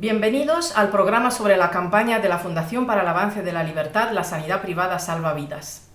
Bienvenidos al programa sobre la campaña de la Fundación para el Avance de la Libertad, la sanidad privada salva vidas.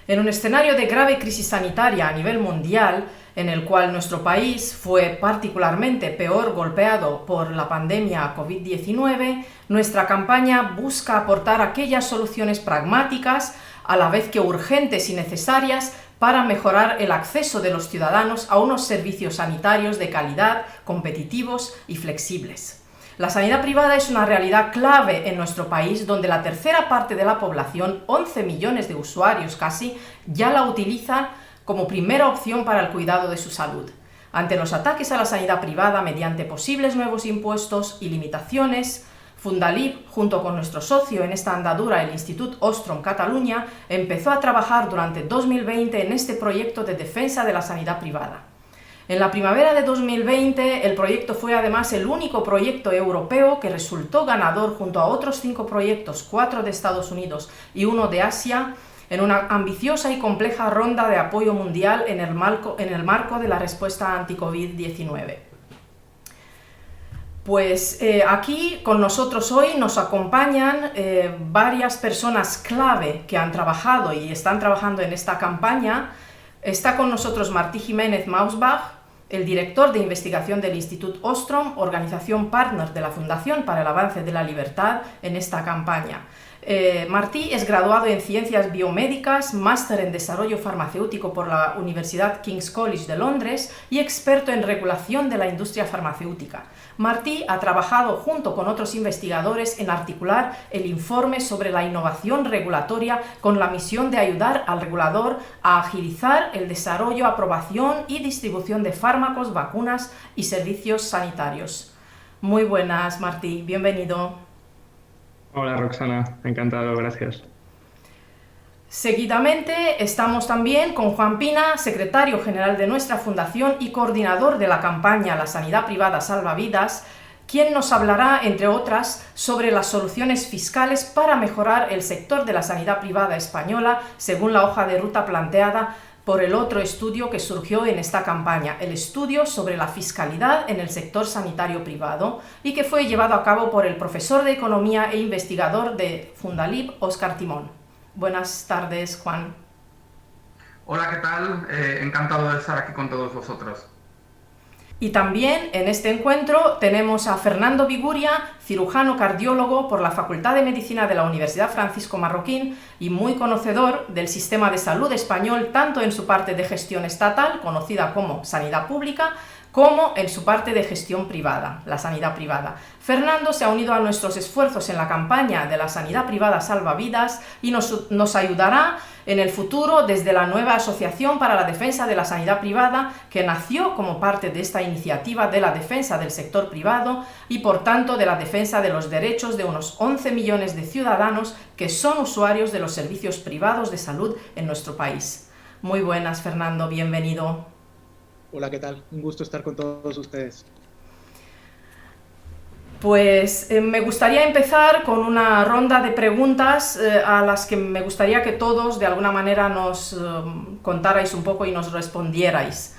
En un escenario de grave crisis sanitaria a nivel mundial, en el cual nuestro país fue particularmente peor golpeado por la pandemia COVID-19, nuestra campaña busca aportar aquellas soluciones pragmáticas, a la vez que urgentes y necesarias, para mejorar el acceso de los ciudadanos a unos servicios sanitarios de calidad, competitivos y flexibles. La sanidad privada es una realidad clave en nuestro país, donde la tercera parte de la población, 11 millones de usuarios casi, ya la utilizan como primera opción para el cuidado de su salud. Ante los ataques a la sanidad privada mediante posibles nuevos impuestos y limitaciones, Fundalib, junto con nuestro socio en esta andadura, el Institut Ostrom Catalunya, empezó a trabajar durante 2020 en este proyecto de defensa de la sanidad privada. En la primavera de 2020, el proyecto fue además el único proyecto europeo que resultó ganador junto a otros 5 proyectos, 4 de Estados Unidos y 1 de Asia, en una ambiciosa y compleja ronda de apoyo mundial en el marco de la respuesta anti-COVID-19. Pues aquí con nosotros hoy nos acompañan varias personas clave que han trabajado y están trabajando en esta campaña. Está con nosotros Martí Jiménez Mausbach, el director de investigación del Institut Ostrom, organización partner de la Fundación para el Avance de la Libertad en esta campaña. Martí es graduado en Ciencias Biomédicas, máster en Desarrollo Farmacéutico por la Universidad King's College de Londres y experto en regulación de la industria farmacéutica. Martí ha trabajado junto con otros investigadores en articular el informe sobre la innovación regulatoria con la misión de ayudar al regulador a agilizar el desarrollo, aprobación y distribución de fármacos, vacunas y servicios sanitarios. Muy buenas, Martí, bienvenido. Hola Roxana, encantado, gracias. Seguidamente estamos también con Juan Pina, secretario general de nuestra fundación y coordinador de la campaña La Sanidad Privada Salva Vidas, quien nos hablará, entre otras, sobre las soluciones fiscales para mejorar el sector de la sanidad privada española según la hoja de ruta planteada por el otro estudio que surgió en esta campaña, el estudio sobre la fiscalidad en el sector sanitario privado, y que fue llevado a cabo por el profesor de Economía e investigador de Fundalib, Óscar Timón. Buenas tardes, Juan. Hola, ¿qué tal? Encantado de estar aquí con todos vosotros. Y también en este encuentro tenemos a Fernando Viguria, cirujano cardiólogo por la Facultad de Medicina de la Universidad Francisco Marroquín y muy conocedor del sistema de salud español, tanto en su parte de gestión estatal, conocida como sanidad pública, como en su parte de gestión privada, la sanidad privada. Fernando se ha unido a nuestros esfuerzos en la campaña de la sanidad privada salva vidas y nos ayudará en el futuro desde la nueva Asociación para la Defensa de la Sanidad Privada, que nació como parte de esta iniciativa de la defensa del sector privado y por tanto de la defensa de los derechos de unos 11 millones de ciudadanos que son usuarios de los servicios privados de salud en nuestro país. Muy buenas, Fernando, bienvenido. Hola, ¿qué tal? Un gusto estar con todos ustedes. Pues me gustaría empezar con una ronda de preguntas a las que me gustaría que todos de alguna manera nos contarais un poco y nos respondierais.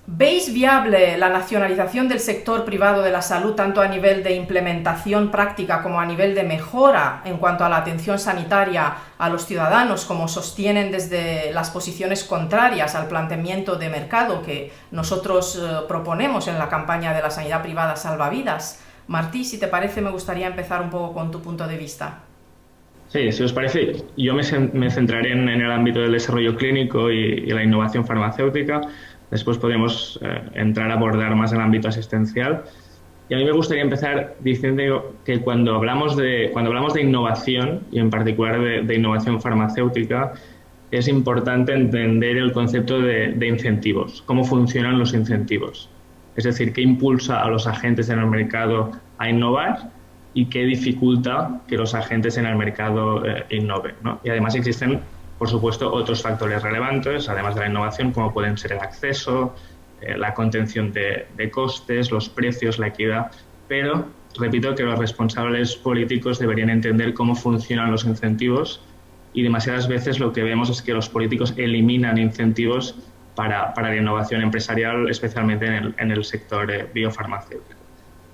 ¿Veis viable la nacionalización del sector privado de la salud tanto a nivel de implementación práctica como a nivel de mejora en cuanto a la atención sanitaria a los ciudadanos, como sostienen desde las posiciones contrarias al planteamiento de mercado que nosotros proponemos en la campaña de la sanidad privada salva vidas? Martí, si te parece, me gustaría empezar un poco con tu punto de vista. Sí, si os parece, yo me centraré en el ámbito del desarrollo clínico y la innovación farmacéutica. Después podemos entrar a abordar más el ámbito asistencial. Y a mí me gustaría empezar diciendo que cuando hablamos de innovación, y en particular de innovación farmacéutica, es importante entender el concepto de incentivos, cómo funcionan los incentivos. Es decir, qué impulsa a los agentes en el mercado a innovar y qué dificulta que los agentes en el mercado innoven, ¿no? Y además existen, por supuesto, otros factores relevantes, además de la innovación, como pueden ser el acceso, la contención de costes, los precios, la equidad, pero repito que los responsables políticos deberían entender cómo funcionan los incentivos y demasiadas veces lo que vemos es que los políticos eliminan incentivos para la innovación empresarial, especialmente en el sector biofarmacéutico.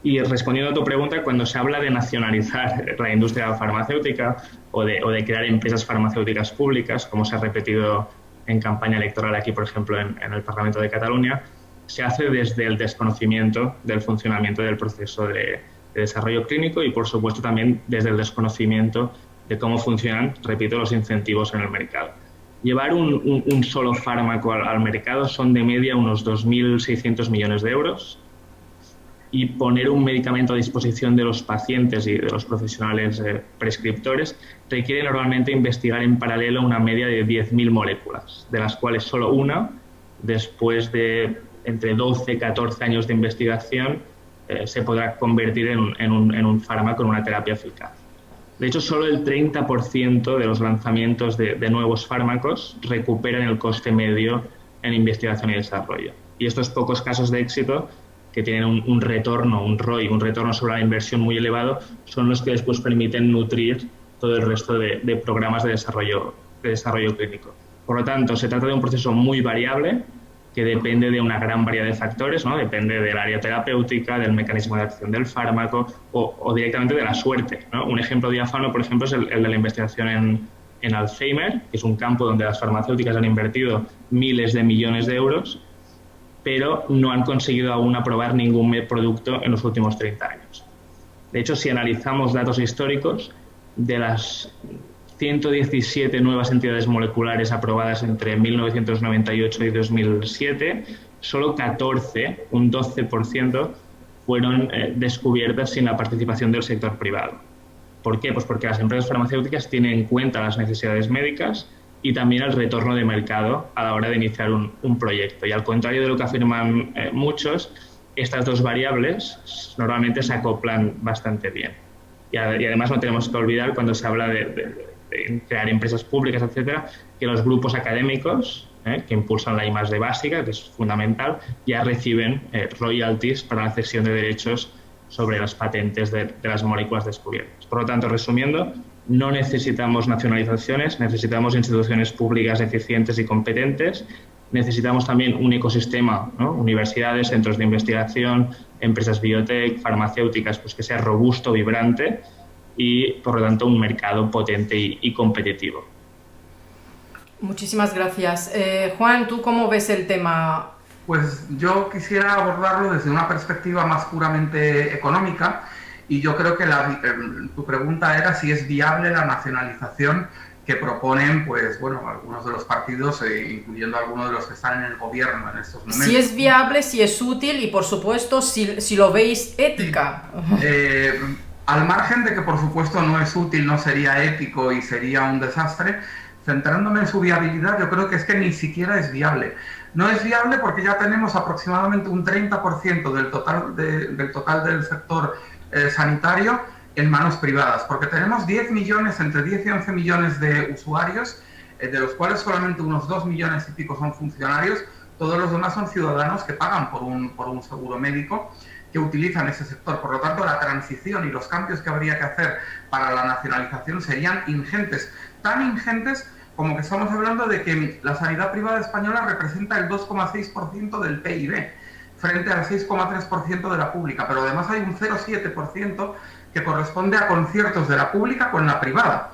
Y respondiendo a tu pregunta, cuando se habla de nacionalizar la industria farmacéutica o de crear empresas farmacéuticas públicas, como se ha repetido en campaña electoral aquí, por ejemplo, en el Parlamento de Cataluña, se hace desde el desconocimiento del funcionamiento del proceso de desarrollo clínico y, por supuesto, también desde el desconocimiento de cómo funcionan, repito, los incentivos en el mercado. Llevar un solo fármaco al mercado son de media unos 2.600 millones de euros, y poner un medicamento a disposición de los pacientes y de los profesionales prescriptores requiere normalmente investigar en paralelo una media de 10.000 moléculas, de las cuales solo una, después de entre 12 y 14 años de investigación, se podrá convertir en un fármaco, en una terapia eficaz. De hecho, solo el 30% de los lanzamientos de nuevos fármacos recuperan el coste medio en investigación y desarrollo. Y estos pocos casos de éxito, que tienen un retorno, un ROI, un retorno sobre la inversión muy elevado, son los que después permiten nutrir todo el resto de programas de desarrollo clínico. Por lo tanto, se trata de un proceso muy variable que depende de una gran variedad de factores, ¿no? Depende del área terapéutica, del mecanismo de acción del fármaco o directamente de la suerte, ¿no? Un ejemplo diáfano, por ejemplo, es el de la investigación en Alzheimer, que es un campo donde las farmacéuticas han invertido miles de millones de euros, pero no han conseguido aún aprobar ningún producto en los últimos 30 años. De hecho, si analizamos datos históricos, de las 117 nuevas entidades moleculares aprobadas entre 1998 y 2007, solo 14, un 12%, fueron descubiertas sin la participación del sector privado. ¿Por qué? Pues porque las empresas farmacéuticas tienen en cuenta las necesidades médicas y también el retorno de mercado a la hora de iniciar un proyecto. Y al contrario de lo que afirman muchos, estas dos variables normalmente se acoplan bastante bien. Y además no tenemos que olvidar, cuando se habla de crear empresas públicas, etcétera, que los grupos académicos que impulsan la I+D básica, que es fundamental, ya reciben royalties para la cesión de derechos sobre las patentes de las moléculas descubiertas. Por lo tanto, resumiendo, no necesitamos nacionalizaciones, necesitamos instituciones públicas eficientes y competentes, necesitamos también un ecosistema, ¿no? Universidades, centros de investigación, empresas biotech, farmacéuticas, pues que sea robusto, vibrante y, por lo tanto, un mercado potente y competitivo. Muchísimas gracias. Juan, ¿tú cómo ves el tema? Pues yo quisiera abordarlo desde una perspectiva más puramente económica. Y yo creo que tu pregunta era si es viable la nacionalización que proponen, pues bueno, algunos de los partidos, incluyendo algunos de los que están en el gobierno en estos momentos. Si es viable, si es útil y, por supuesto, si lo veis ética. Al margen de que, por supuesto, no es útil, no sería ético y sería un desastre, centrándome en su viabilidad, yo creo que es que ni siquiera es viable. No es viable porque ya tenemos aproximadamente un 30% del total del sector sanitario en manos privadas, porque tenemos 10 millones, entre 10 y 11 millones de usuarios, de los cuales solamente unos 2 millones y pico son funcionarios, todos los demás son ciudadanos que pagan por un seguro médico, que utilizan ese sector. Por lo tanto, la transición y los cambios que habría que hacer para la nacionalización serían ingentes, tan ingentes como que estamos hablando de que la sanidad privada española representa el 2,6% del PIB, frente al 6,3% de la pública, pero además hay un 0,7% que corresponde a conciertos de la pública con la privada,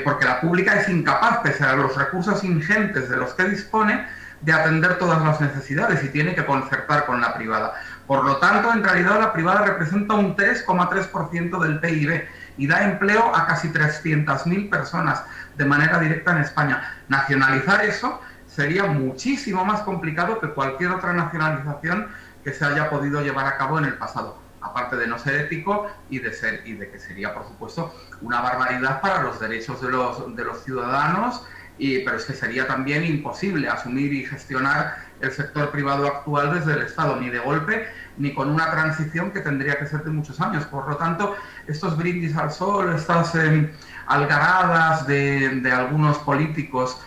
porque la pública es incapaz, pese a los recursos ingentes de los que dispone, de atender todas las necesidades y tiene que concertar con la privada. Por lo tanto, en realidad la privada representa un 3,3% del PIB y da empleo a casi 300.000 personas de manera directa en España. Nacionalizar eso sería muchísimo más complicado que cualquier otra nacionalización que se haya podido llevar a cabo en el pasado, aparte de no ser ético y de que sería, por supuesto, una barbaridad para los derechos de los ciudadanos, pero es que sería también imposible asumir y gestionar el sector privado actual desde el Estado, ni de golpe, ni con una transición que tendría que ser de muchos años. Por lo tanto, estos brindis al sol, estas algaradas de algunos políticos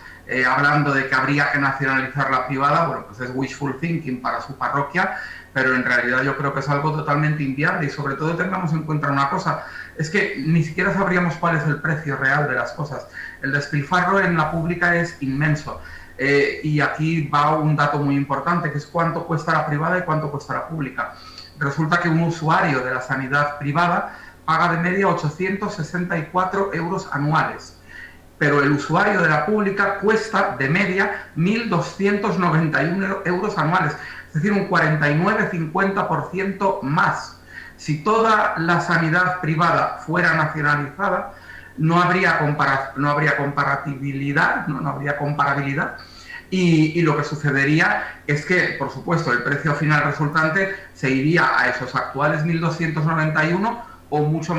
hablando de que habría que nacionalizar la privada, bueno, pues es wishful thinking para su parroquia, pero en realidad yo creo que es algo totalmente inviable y sobre todo tengamos en cuenta una cosa, es que ni siquiera sabríamos cuál es el precio real de las cosas. El despilfarro en la pública es inmenso. Y aquí va un dato muy importante, que es cuánto cuesta la privada y cuánto cuesta la pública. resulta que un usuario de la sanidad privada paga de media 864 euros anuales, pero el usuario de la pública cuesta de media 1.291 euros anuales, es decir, un 49-50% más. Si toda la sanidad privada fuera nacionalizada, no habría comparabilidad, y lo que sucedería es que, por supuesto, el precio final resultante se iría a esos actuales 1.291 o mucho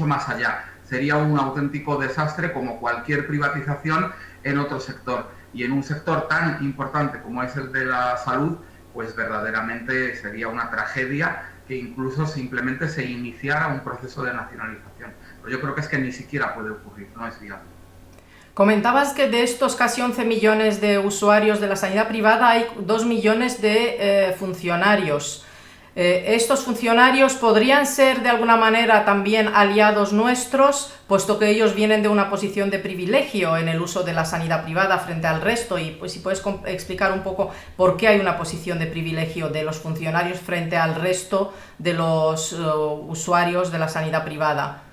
más allá. Sería un auténtico desastre, como cualquier privatización en otro sector. Y en un sector tan importante como es el de la salud, pues verdaderamente sería una tragedia que incluso simplemente se iniciara un proceso de nacionalización. Pero yo creo que es que ni siquiera puede ocurrir, no es viable. Comentabas que de estos casi 11 millones de usuarios de la sanidad privada hay 2 millones de funcionarios. ¿Estos funcionarios podrían ser de alguna manera también aliados nuestros, puesto que ellos vienen de una posición de privilegio en el uso de la sanidad privada frente al resto? Y pues si puedes explicar un poco por qué hay una posición de privilegio de los funcionarios frente al resto de los usuarios de la sanidad privada.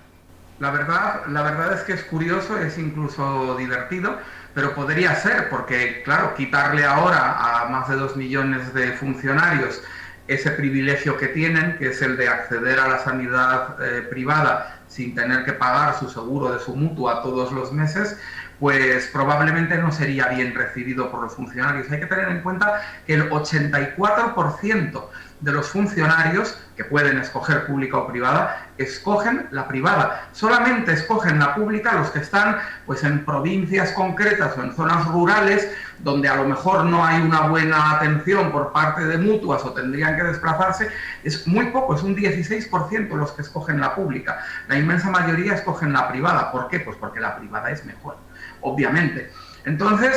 La verdad es que es curioso, es incluso divertido, pero podría ser, porque claro, quitarle ahora a más de 2 millones de funcionarios ese privilegio que tienen, que es el de acceder a la sanidad privada sin tener que pagar su seguro de su mutua todos los meses, pues probablemente no sería bien recibido por los funcionarios. Hay que tener en cuenta que el 84% de los funcionarios que pueden escoger pública o privada, escogen la privada. Solamente escogen la pública los que están pues en provincias concretas o en zonas rurales donde a lo mejor no hay una buena atención por parte de mutuas o tendrían que desplazarse. Es muy poco, es un 16% los que escogen la pública. La inmensa mayoría escogen la privada. ¿Por qué? Pues porque la privada es mejor, obviamente. Entonces,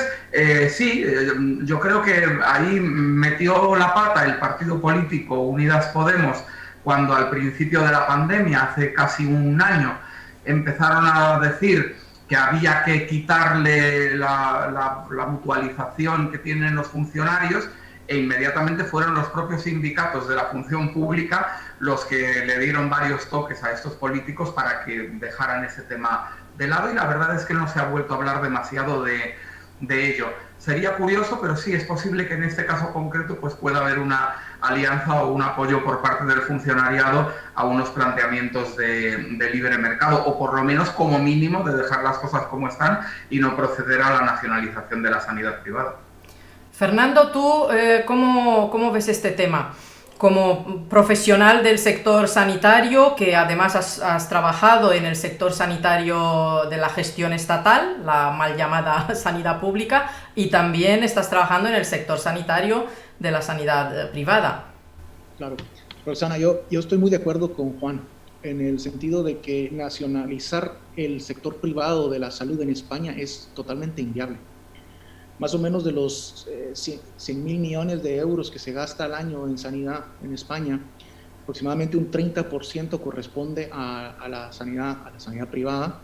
yo creo que ahí metió la pata el partido político Unidas Podemos cuando al principio de la pandemia, hace casi un año, empezaron a decir que había que quitarle la mutualización que tienen los funcionarios, e inmediatamente fueron los propios sindicatos de la función pública los que le dieron varios toques a estos políticos para que dejaran ese tema de lado, y la verdad es que no se ha vuelto a hablar demasiado de ello. Sería curioso, pero sí es posible que en este caso concreto pues pueda haber una alianza o un apoyo por parte del funcionariado a unos planteamientos de libre mercado, o por lo menos como mínimo de dejar las cosas como están y no proceder a la nacionalización de la sanidad privada. Fernando, ¿tú cómo ves este tema? Como profesional del sector sanitario, que además has trabajado en el sector sanitario de la gestión estatal, la mal llamada sanidad pública, y también estás trabajando en el sector sanitario de la sanidad privada. Claro. Rosana, yo estoy muy de acuerdo con Juan, en el sentido de que nacionalizar el sector privado de la salud en España es totalmente inviable. Más o menos de los 100.000 millones de euros que se gasta al año en sanidad en España, aproximadamente un 30% corresponde a la sanidad privada.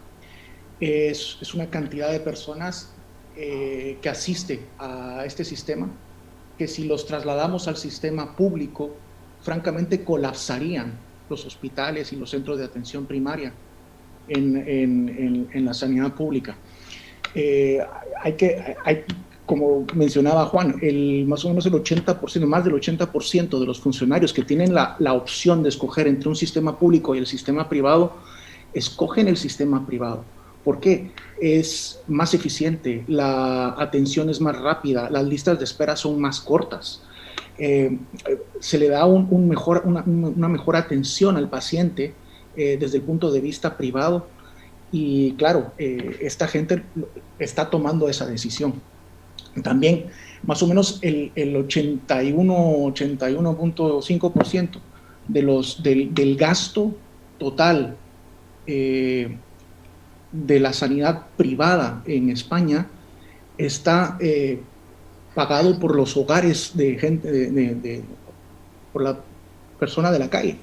Es una cantidad de personas que asiste a este sistema, que si los trasladamos al sistema público, francamente colapsarían los hospitales y los centros de atención primaria en la sanidad pública. Como mencionaba Juan, más o menos el 80%, más del 80% de los funcionarios que tienen la opción de escoger entre un sistema público y el sistema privado, escogen el sistema privado. ¿Por qué? Es más eficiente, la atención es más rápida, las listas de espera son más cortas. Se le da una mejor atención al paciente desde el punto de vista privado, y claro, esta gente está tomando esa decisión. También más o menos el 81.5% del gasto total de la sanidad privada en España está pagado por los hogares de gente, por la persona de la calle.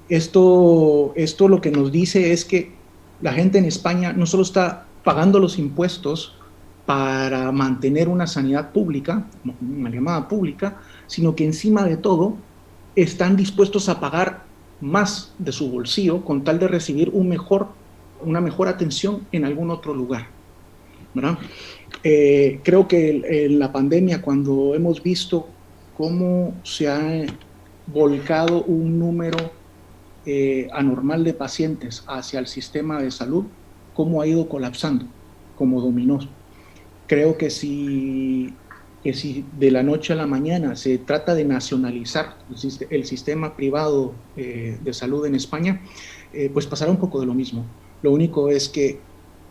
Esto lo que nos dice es que la gente en España no solo está pagando los impuestos para mantener una sanidad pública, una llamada pública, sino que encima de todo están dispuestos a pagar más de su bolsillo con tal de recibir una mejor atención en algún otro lugar, ¿verdad? Creo que en la pandemia, cuando hemos visto cómo se ha volcado un número anormal de pacientes hacia el sistema de salud, cómo ha ido colapsando, como dominó. Creo que si de la noche a la mañana se trata de nacionalizar el sistema privado de salud en España, pues pasará un poco de lo mismo. Lo único es que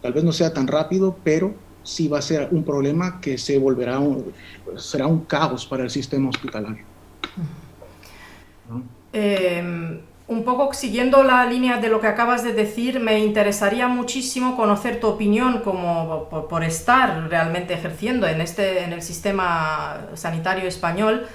tal vez no sea tan rápido, pero sí va a ser un problema que será un caos para el sistema hospitalario. ¿No? Un poco siguiendo la línea de lo que acabas de decir, me interesaría muchísimo conocer tu opinión como por estar realmente ejerciendo en el sistema sanitario español.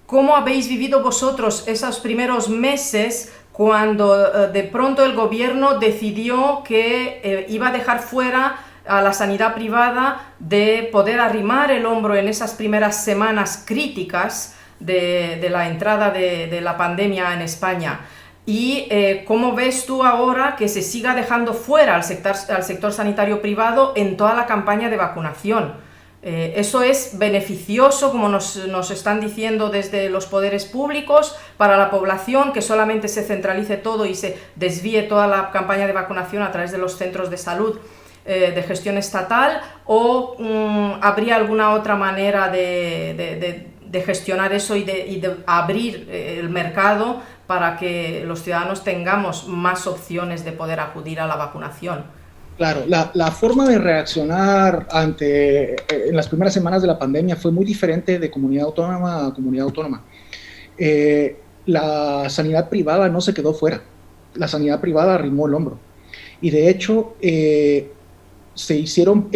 ¿Cómo habéis vivido vosotros esos primeros meses cuando de pronto el gobierno decidió que iba a dejar fuera a la sanidad privada de poder arrimar el hombro en esas primeras semanas críticas de la entrada de la pandemia en España? ¿Y cómo ves tú ahora que se siga dejando fuera al sector sanitario privado en toda la campaña de vacunación? ¿Eso es beneficioso, como nos están diciendo desde los poderes públicos, para la población, que solamente se centralice todo y se desvíe toda la campaña de vacunación a través de los centros de salud de gestión estatal? ¿O habría alguna otra manera de gestionar eso y de abrir el mercado para que los ciudadanos tengamos más opciones de poder acudir a la vacunación? Claro, la forma de reaccionar en las primeras semanas de la pandemia fue muy diferente de comunidad autónoma a comunidad autónoma. La sanidad privada no se quedó fuera, la sanidad privada arrimó el hombro. Y de hecho, se hicieron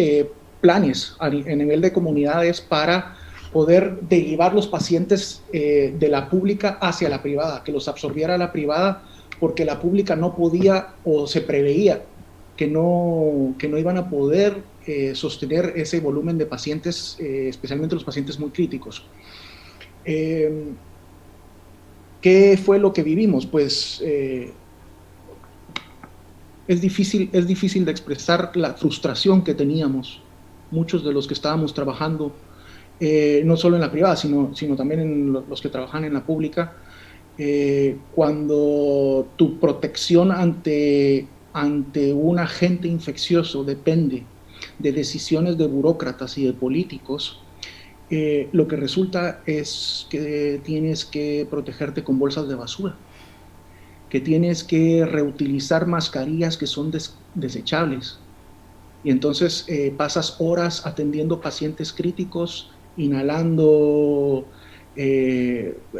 planes a nivel de comunidades para poder derivar los pacientes de la pública hacia la privada, que los absorbiera la privada, porque la pública no podía o se preveía que no iban a poder sostener ese volumen de pacientes, especialmente los pacientes muy críticos. ¿Qué fue lo que vivimos? Pues es difícil de expresar la frustración que teníamos muchos de los que estábamos trabajando, no solo en la privada, sino también en los que trabajan en la pública, cuando tu protección ante un agente infeccioso depende de decisiones de burócratas y de políticos, lo que resulta es que tienes que protegerte con bolsas de basura, que tienes que reutilizar mascarillas que son desechables. Y entonces pasas horas atendiendo pacientes críticos, inhalando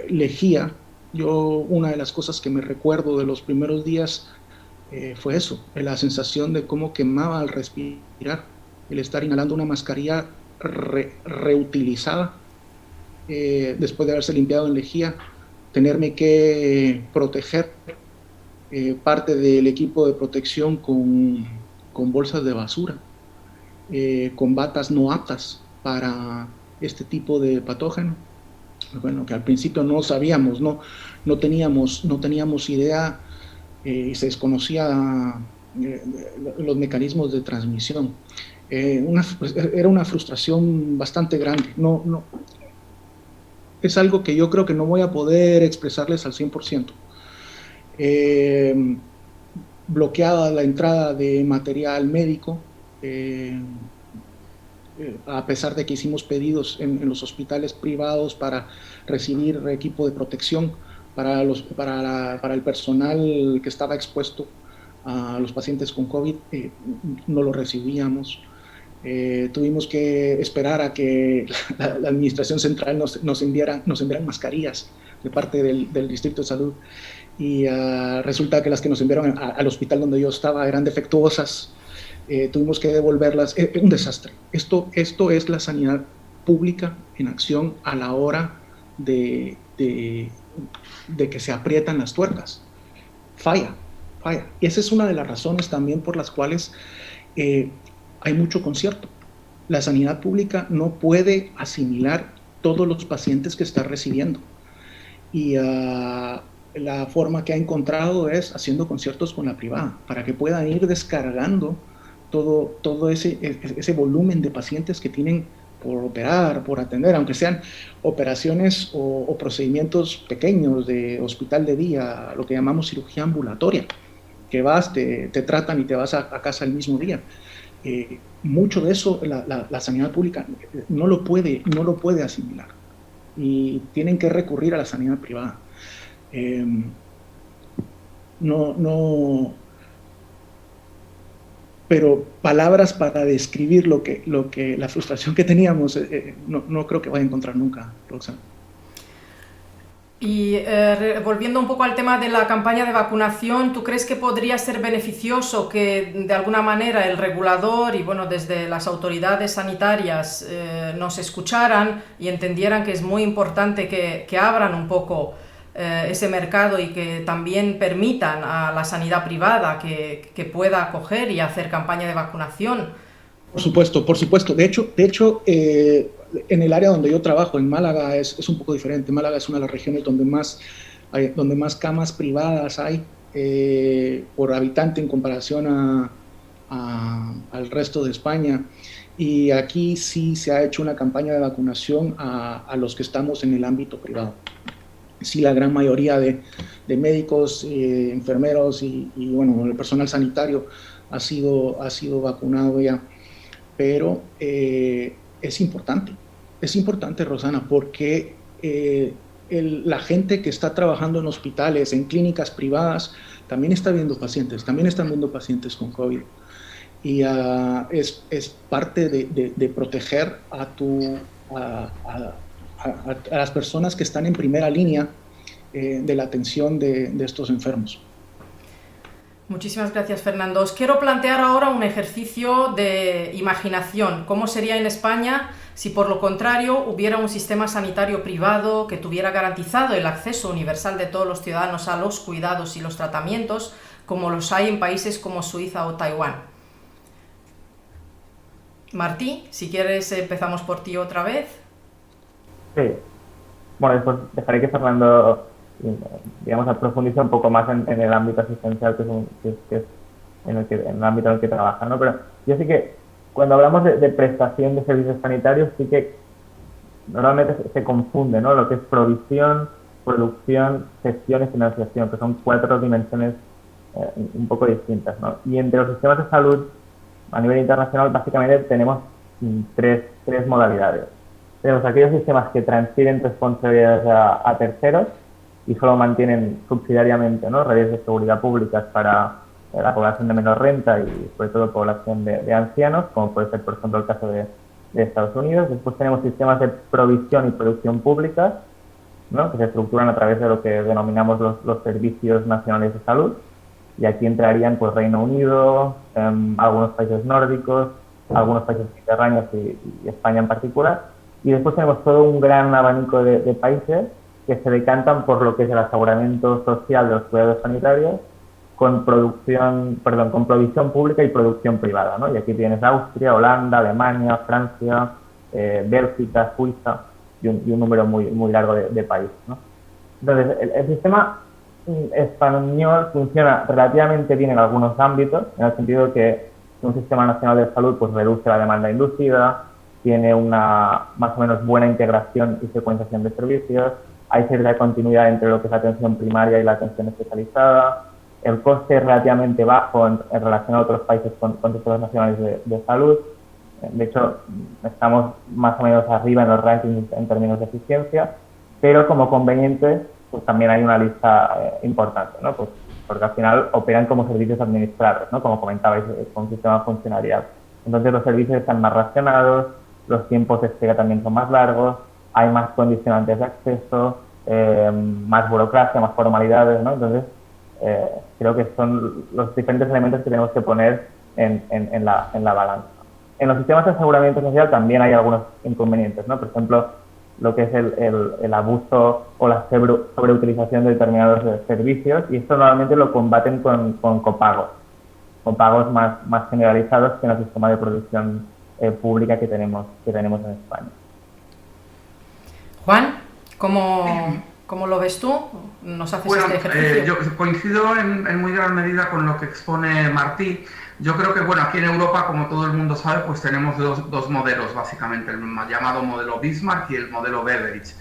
lejía. Una de las cosas que me recuerdo de los primeros días fue eso, la sensación de cómo quemaba al respirar, el estar inhalando una mascarilla reutilizada después de haberse limpiado en lejía, tenerme que proteger parte del equipo de protección con bolsas de basura, con batas no aptas para este tipo de patógeno. Bueno, que al principio no sabíamos, no teníamos idea y se desconocía los mecanismos de transmisión. Era una frustración bastante grande. Es algo que yo creo que no voy a poder expresarles al 100%. Bloqueada la entrada de material médico, a pesar de que hicimos pedidos en los hospitales privados para recibir equipo de protección para el personal que estaba expuesto a los pacientes con COVID, no lo recibíamos. Tuvimos que esperar a que la Administración Central nos enviaran mascarillas de parte del Distrito de Salud, y resulta que las que nos enviaron al hospital donde yo estaba eran defectuosas. Tuvimos que devolverlas. Un desastre. Esto es la sanidad pública en acción a la hora de que se aprietan las tuercas. Falla. Y esa es una de las razones también por las cuales hay mucho concierto. La sanidad pública no puede asimilar todos los pacientes que está recibiendo. y la forma que ha encontrado es haciendo conciertos con la privada, para que puedan ir descargando todo ese volumen de pacientes que tienen por operar, por atender, aunque sean operaciones o procedimientos pequeños de hospital de día, lo que llamamos cirugía ambulatoria, que vas, te tratan y te vas a casa el mismo día. Mucho de eso la sanidad pública no lo puede asimilar y tienen que recurrir a la sanidad privada. Pero palabras para describir la frustración que teníamos, no creo que vaya a encontrar nunca, Roxana. Y volviendo un poco al tema de la campaña de vacunación, ¿tú crees que podría ser beneficioso que de alguna manera el regulador y bueno, desde las autoridades sanitarias nos escucharan y entendieran que es muy importante que abran un poco ese mercado y que también permitan a la sanidad privada que pueda acoger y hacer campaña de vacunación? Por supuesto. De hecho, en el área donde yo trabajo, en Málaga, es un poco diferente. Málaga es una de las regiones donde más camas privadas hay por habitante en comparación al resto de España. Y aquí sí se ha hecho una campaña de vacunación a los que estamos en el ámbito privado. Sí, la gran mayoría de médicos, enfermeros y bueno, el personal sanitario ha sido vacunado ya. Pero es importante, Rosana, porque la gente que está trabajando en hospitales, en clínicas privadas, también están viendo pacientes con COVID. Y es parte de proteger a las personas que están en primera línea de la atención de estos enfermos. Muchísimas gracias, Fernando. Os quiero plantear ahora un ejercicio de imaginación. ¿Cómo sería en España si por lo contrario hubiera un sistema sanitario privado que tuviera garantizado el acceso universal de todos los ciudadanos a los cuidados y los tratamientos, como los hay en países como Suiza o Taiwán? Martí, si quieres empezamos por ti otra vez. Sí. Bueno, después dejaré que Fernando profundiza un poco más en el ámbito asistencial, que es en el ámbito en el que trabaja, ¿no? Pero yo sí que cuando hablamos de prestación de servicios sanitarios, sí que normalmente se confunde, ¿no? Lo que es provisión, producción, gestión y financiación, que son 4 dimensiones un poco distintas, ¿no? Y entre los sistemas de salud a nivel internacional básicamente tenemos tres modalidades. Tenemos aquellos sistemas que transfieren responsabilidades a terceros y solo mantienen subsidiariamente, ¿no?, redes de seguridad públicas para la población de menor renta y sobre todo población de ancianos, como puede ser, por ejemplo, el caso de Estados Unidos. Después tenemos sistemas de provisión y producción públicas, ¿no?, que se estructuran a través de lo que denominamos los servicios nacionales de salud, y aquí entrarían pues Reino Unido, algunos países nórdicos, algunos países mediterráneos y España en particular. Y después tenemos todo un gran abanico de países que se decantan por lo que es el aseguramiento social de los cuidados sanitarios con provisión pública y producción privada, ¿no? Y aquí tienes Austria, Holanda, Alemania, Francia, Bélgica, Suiza y un número muy largo de países, ¿no? Entonces, el sistema español funciona relativamente bien en algunos ámbitos, en el sentido de que un sistema nacional de salud pues reduce la demanda inducida, tiene una más o menos buena integración y secuenciación de servicios, hay cierta continuidad entre lo que es la atención primaria y la atención especializada, el coste es relativamente bajo en relación a otros países con sistemas nacionales de salud. De hecho, estamos más o menos arriba en los rankings en términos de eficiencia, pero como conveniente, pues también hay una lista importante, ¿no? Pues porque al final operan como servicios administrados, ¿no?, como comentabais, con sistema funcionarial. Entonces los servicios están más racionados, los tiempos de espera también son más largos, hay más condicionantes de acceso, más burocracia, más formalidades, ¿no? Entonces, creo que son los diferentes elementos que tenemos que poner en la balanza. En los sistemas de aseguramiento social también hay algunos inconvenientes, ¿no? Por ejemplo, lo que es el abuso o la sobreutilización de determinados servicios, y esto normalmente lo combaten con copagos más generalizados que en el sistema de producción pública que tenemos en España. Juan, ¿cómo ¿Cómo lo ves tú? ¿Nos haces Bueno, este ejercicio? yo coincido en muy gran medida con lo que expone Martí. Yo creo que, bueno, aquí en Europa, como todo el mundo sabe, pues tenemos dos modelos, básicamente, el llamado modelo Bismarck y el modelo Beveridge.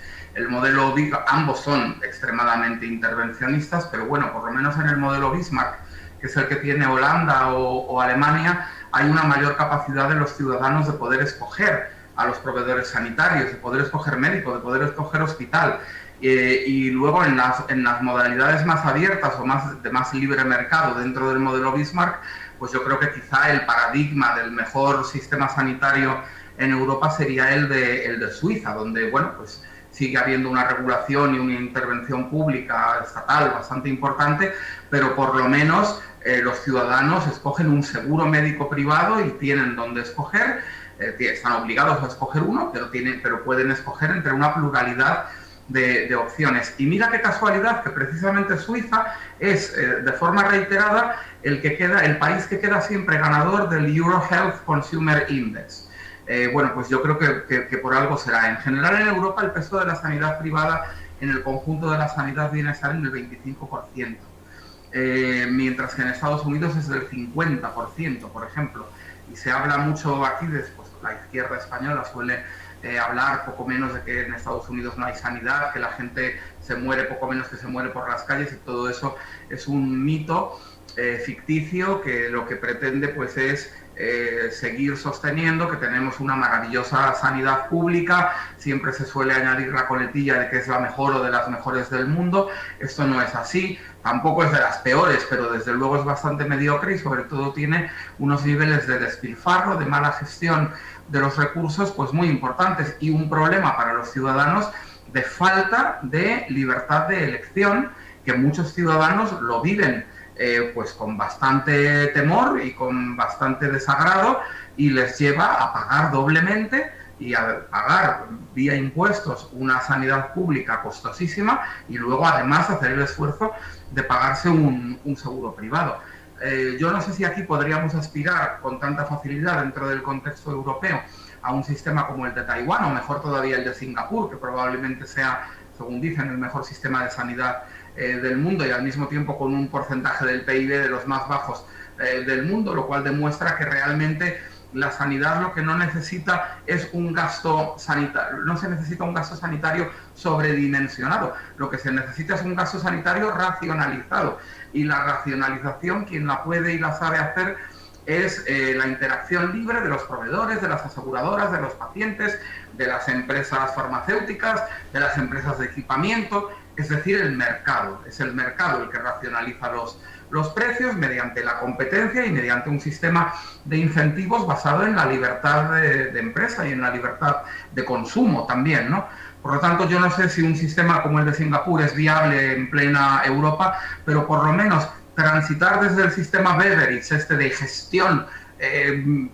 Ambos son extremadamente intervencionistas, pero bueno, por lo menos en el modelo Bismarck, que es el que tiene Holanda o Alemania, hay una mayor capacidad de los ciudadanos de poder escoger a los proveedores sanitarios, de poder escoger médico, de poder escoger hospital. Y luego en las modalidades más abiertas o de más libre mercado dentro del modelo Bismarck, pues yo creo que quizá el paradigma del mejor sistema sanitario en Europa sería el de Suiza, donde, bueno, pues sigue habiendo una regulación y una intervención pública estatal bastante importante, pero por lo menos los ciudadanos escogen un seguro médico privado y tienen donde escoger, están obligados a escoger uno, pero pueden escoger entre una pluralidad de opciones. Y mira qué casualidad que precisamente Suiza es de forma reiterada el país que queda siempre ganador del EuroHealth Consumer Index. Bueno, pues yo creo que por algo será. En general en Europa el peso de la sanidad privada en el conjunto de la sanidad viene a estar en el 25%, mientras que en Estados Unidos es del 50%, por ejemplo. Y se habla mucho aquí, pues la izquierda española suele hablar poco menos de que en Estados Unidos no hay sanidad, que la gente se muere poco menos que se muere por las calles, y todo eso es un mito ficticio que lo que pretende pues es seguir sosteniendo que tenemos una maravillosa sanidad pública. Siempre se suele añadir la coletilla de que es la mejor o de las mejores del mundo. Esto no es así, tampoco es de las peores, pero desde luego es bastante mediocre y sobre todo tiene unos niveles de despilfarro, de mala gestión de los recursos pues muy importantes, y un problema para los ciudadanos de falta de libertad de elección, que muchos ciudadanos lo viven pues con bastante temor y con bastante desagrado, y les lleva a pagar doblemente y a pagar vía impuestos una sanidad pública costosísima, y luego además hacer el esfuerzo de pagarse un seguro privado. Yo no sé si aquí podríamos aspirar con tanta facilidad dentro del contexto europeo a un sistema como el de Taiwán, o mejor todavía el de Singapur, que probablemente sea, según dicen, el mejor sistema de sanidad del mundo, y al mismo tiempo con un porcentaje del PIB de los más bajos del mundo, lo cual demuestra que realmente la sanidad lo que no necesita es un gasto sanitario, no se necesita un gasto sanitario sobredimensionado, lo que se necesita es un gasto sanitario racionalizado, y la racionalización quien la puede y la sabe hacer es la interacción libre de los proveedores, de las aseguradoras, de los pacientes, de las empresas farmacéuticas, de las empresas de equipamiento, es decir, el mercado. Es el mercado el que racionaliza los precios mediante la competencia y mediante un sistema de incentivos basado en la libertad de empresa y en la libertad de consumo también, ¿no? Por lo tanto, yo no sé si un sistema como el de Singapur es viable en plena Europa, pero por lo menos transitar desde el sistema Beveridge, de gestión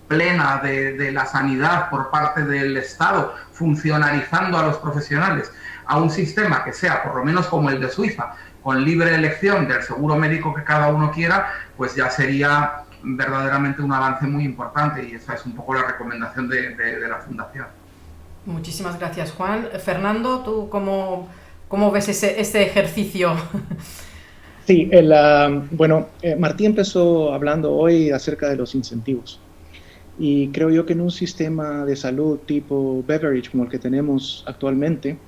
plena de la sanidad por parte del Estado, funcionarizando a los profesionales, a un sistema que sea por lo menos como el de Suiza, con libre elección del seguro médico que cada uno quiera, pues ya sería verdaderamente un avance muy importante, y esa es un poco la recomendación de la Fundación. Muchísimas gracias, Juan. Fernando, ¿tú cómo ves este ejercicio? Sí, Martí empezó hablando hoy acerca de los incentivos, y creo yo que en un sistema de salud tipo Beveridge como el que tenemos actualmente,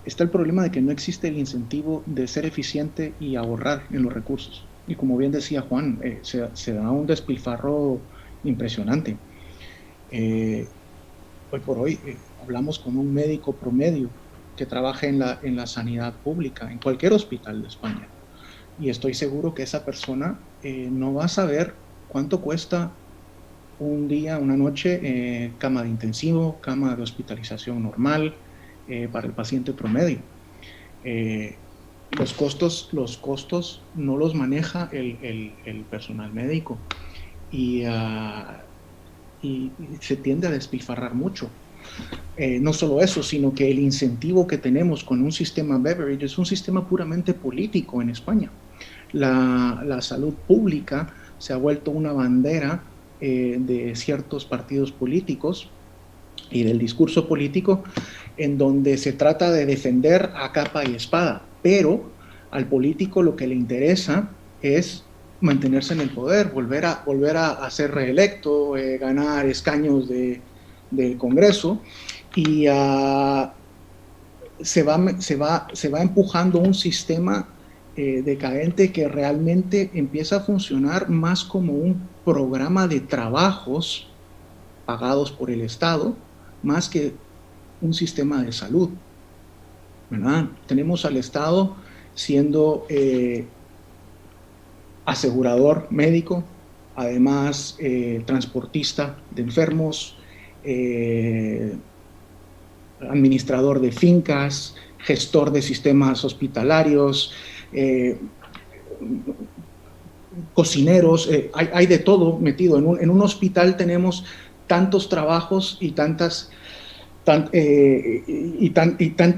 está el problema de que no existe el incentivo de ser eficiente y ahorrar en los recursos. Y como bien decía Juan, se da un despilfarro impresionante. Hoy por hoy hablamos con un médico promedio que trabaja en la sanidad pública, en cualquier hospital de España, y estoy seguro que esa persona no va a saber cuánto cuesta un día, una noche, cama de intensivo, cama de hospitalización normal, para el paciente promedio. Los costos no los maneja el personal médico, y se tiende a despilfarrar mucho. No solo eso, sino que el incentivo que tenemos con un sistema Beveridge es un sistema puramente político en España. La salud pública se ha vuelto una bandera de ciertos partidos políticos, y del discurso político, en donde se trata de defender a capa y espada, pero al político lo que le interesa es mantenerse en el poder, volver a ser reelecto, ganar escaños del Congreso, y se va empujando un sistema decadente que realmente empieza a funcionar más como un programa de trabajos pagados por el Estado, más que un sistema de salud, ¿verdad? Tenemos al Estado siendo asegurador médico, además transportista de enfermos, administrador de fincas, gestor de sistemas hospitalarios, cocineros, hay de todo metido. En un hospital tenemos tantos trabajos y tanta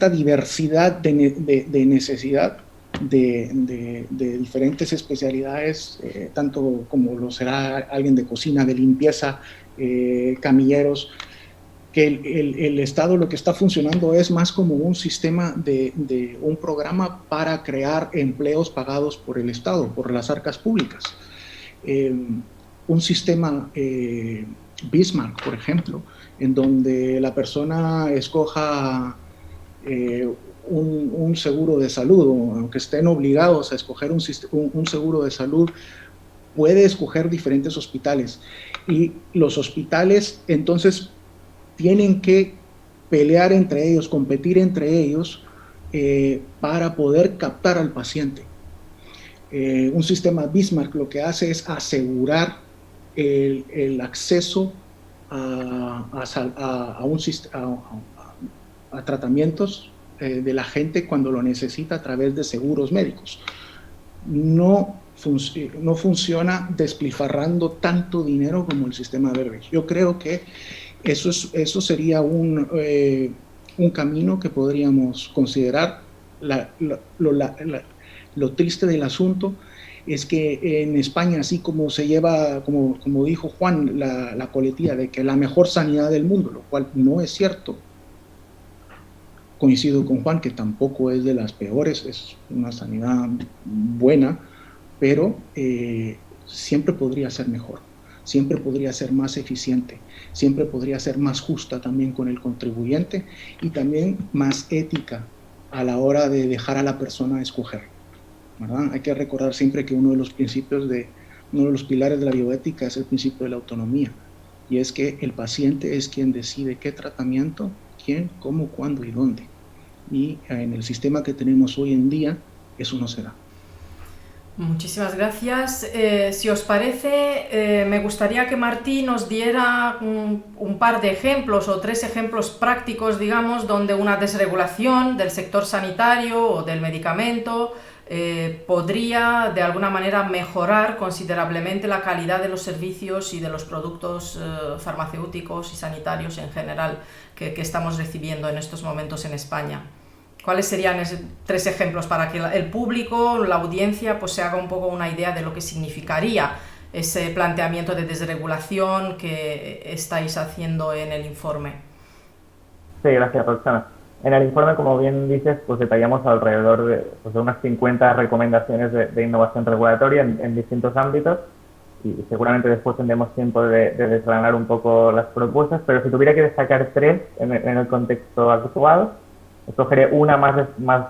diversidad de necesidad de diferentes especialidades, tanto como lo será alguien de cocina, de limpieza, camilleros, que el Estado lo que está funcionando es más como un sistema de un programa para crear empleos pagados por el Estado, por las arcas públicas. Un sistema Bismarck, por ejemplo, en donde la persona escoja un seguro de salud, o aunque estén obligados a escoger un seguro de salud, puede escoger diferentes hospitales. Y los hospitales, entonces, tienen que pelear entre ellos, competir entre ellos para poder captar al paciente. Un sistema Bismarck lo que hace es asegurar el acceso a tratamientos de la gente cuando lo necesita a través de seguros médicos. No funciona despilfarrando tanto dinero como el sistema Beveridge. Yo creo que eso sería un camino que podríamos considerar. Lo triste del asunto es que en España, así como se lleva, como dijo Juan, la coletilla de que la mejor sanidad del mundo, lo cual no es cierto. Coincido con Juan que tampoco es de las peores, es una sanidad buena, pero siempre podría ser mejor. Siempre podría ser más eficiente, siempre podría ser más justa también con el contribuyente y también más ética a la hora de dejar a la persona escoger, ¿verdad? Hay que recordar siempre que uno de los pilares de la bioética es el principio de la autonomía, y es que el paciente es quien decide qué tratamiento, quién, cómo, cuándo y dónde. Y en el sistema que tenemos hoy en día, eso no se da. Muchísimas gracias. Si os parece, me gustaría que Martí nos diera un par de ejemplos o 3 ejemplos prácticos, digamos, donde una desregulación del sector sanitario o del medicamento podría de alguna manera mejorar considerablemente la calidad de los servicios y de los productos farmacéuticos y sanitarios en general que estamos recibiendo en estos momentos en España. ¿Cuáles serían 3 ejemplos para que el público, la audiencia, pues se haga un poco una idea de lo que significaría ese planteamiento de desregulación que estáis haciendo en el informe? Sí, gracias, Roxana. En el informe, como bien dices, pues detallamos alrededor de unas 50 recomendaciones de innovación regulatoria en distintos ámbitos, y seguramente después tendremos tiempo de desgranar un poco las propuestas, pero si tuviera que destacar 3 en el contexto actual, escogeré una más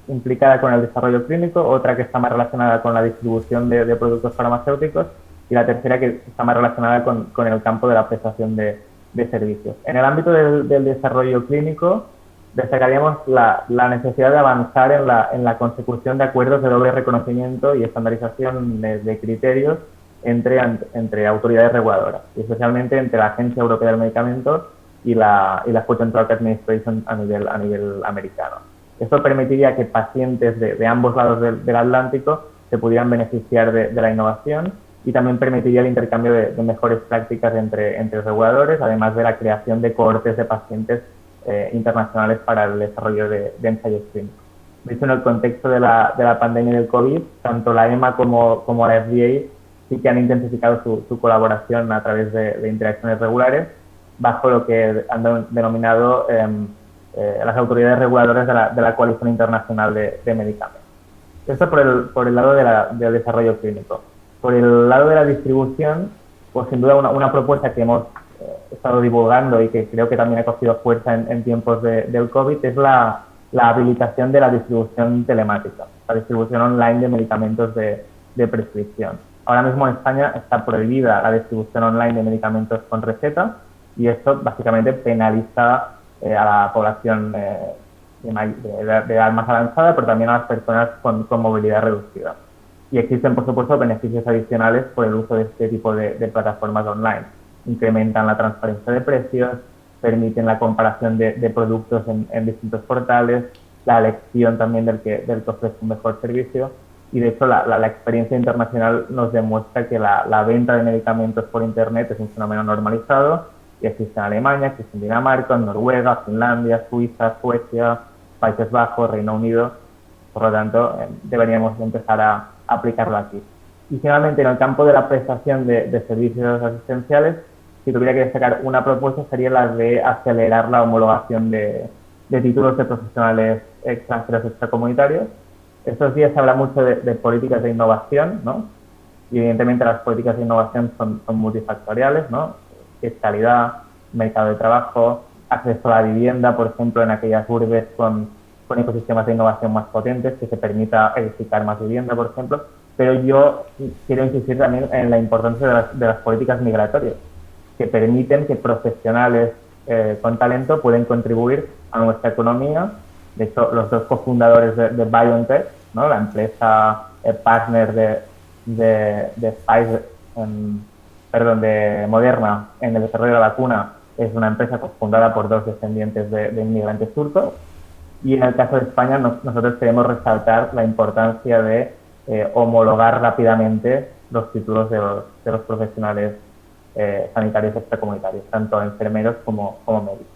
implicada con el desarrollo clínico, otra que está más relacionada con la distribución de productos farmacéuticos, y la tercera que está más relacionada con el campo de la prestación de servicios. En el ámbito del desarrollo clínico, destacaríamos la necesidad de avanzar en la consecución de acuerdos de doble reconocimiento y estandarización de criterios entre autoridades reguladoras, y especialmente entre la Agencia Europea del Medicamento y la Food and Drug Administration a nivel americano. Esto permitiría que pacientes de ambos lados del Atlántico se pudieran beneficiar de la innovación, y también permitiría el intercambio de mejores prácticas entre reguladores, además de la creación de cohortes de pacientes internacionales para el desarrollo de ensayos clínicos. De hecho, en el contexto de la pandemia del COVID, tanto la EMA como la FDA sí que han intensificado su colaboración a través de interacciones regulares, bajo lo que han denominado las autoridades reguladoras de la Coalición Internacional de Medicamentos. Esto por el lado del desarrollo clínico. Por el lado de la distribución, pues sin duda una propuesta que hemos estado divulgando y que creo que también ha cogido fuerza en tiempos del COVID es la habilitación de la distribución telemática, la distribución online de medicamentos de prescripción. Ahora mismo en España está prohibida la distribución online de medicamentos con receta y esto básicamente penaliza a la población de edad más avanzada, pero también a las personas con movilidad reducida. Y existen, por supuesto, beneficios adicionales por el uso de este tipo de plataformas online. Incrementan la transparencia de precios, permiten la comparación de productos en distintos portales, la elección también del que ofrece un mejor servicio. Y de hecho la experiencia internacional nos demuestra que la venta de medicamentos por Internet es un fenómeno normalizado y existe en Alemania, existe en Dinamarca, en Noruega, Finlandia, Suiza, Suecia, Países Bajos, Reino Unido. Por lo tanto, deberíamos empezar a aplicarlo aquí. Y finalmente, en el campo de la prestación de servicios asistenciales, si tuviera que destacar una propuesta sería la de acelerar la homologación de títulos de profesionales extranjeros extracomunitarios. Estos días se habla mucho de políticas de innovación, ¿no? Y evidentemente las políticas de innovación son multifactoriales, ¿no? Fiscalidad, mercado de trabajo, acceso a la vivienda, por ejemplo, en aquellas urbes con ecosistemas de innovación más potentes, que se permita edificar más vivienda, por ejemplo. Pero yo quiero insistir también en la importancia de las políticas migratorias, que permiten que profesionales con talento pueden contribuir a nuestra economía. De hecho, los dos cofundadores de BioNTech, ¿no? La empresa partner de Pfizer, de Moderna en el desarrollo de la vacuna, es una empresa cofundada por dos descendientes de inmigrantes turcos. Y en el caso de España, nosotros queremos resaltar la importancia de homologar rápidamente los títulos de los profesionales sanitarios extracomunitarios, tanto enfermeros como médicos.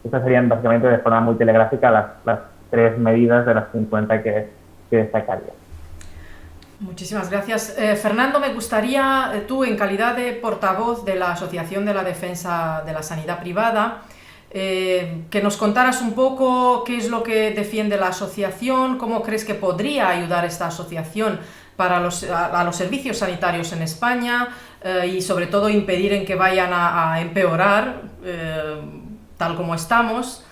Estas serían básicamente de forma muy telegráfica las 3 medidas de las 50 que destacaría. Muchísimas gracias. Fernando, me gustaría, tú en calidad de portavoz de la Asociación de la Defensa de la Sanidad Privada, que nos contaras un poco qué es lo que defiende la asociación, cómo crees que podría ayudar esta asociación a los servicios sanitarios en España y sobre todo impedir en que vayan a empeorar tal como estamos,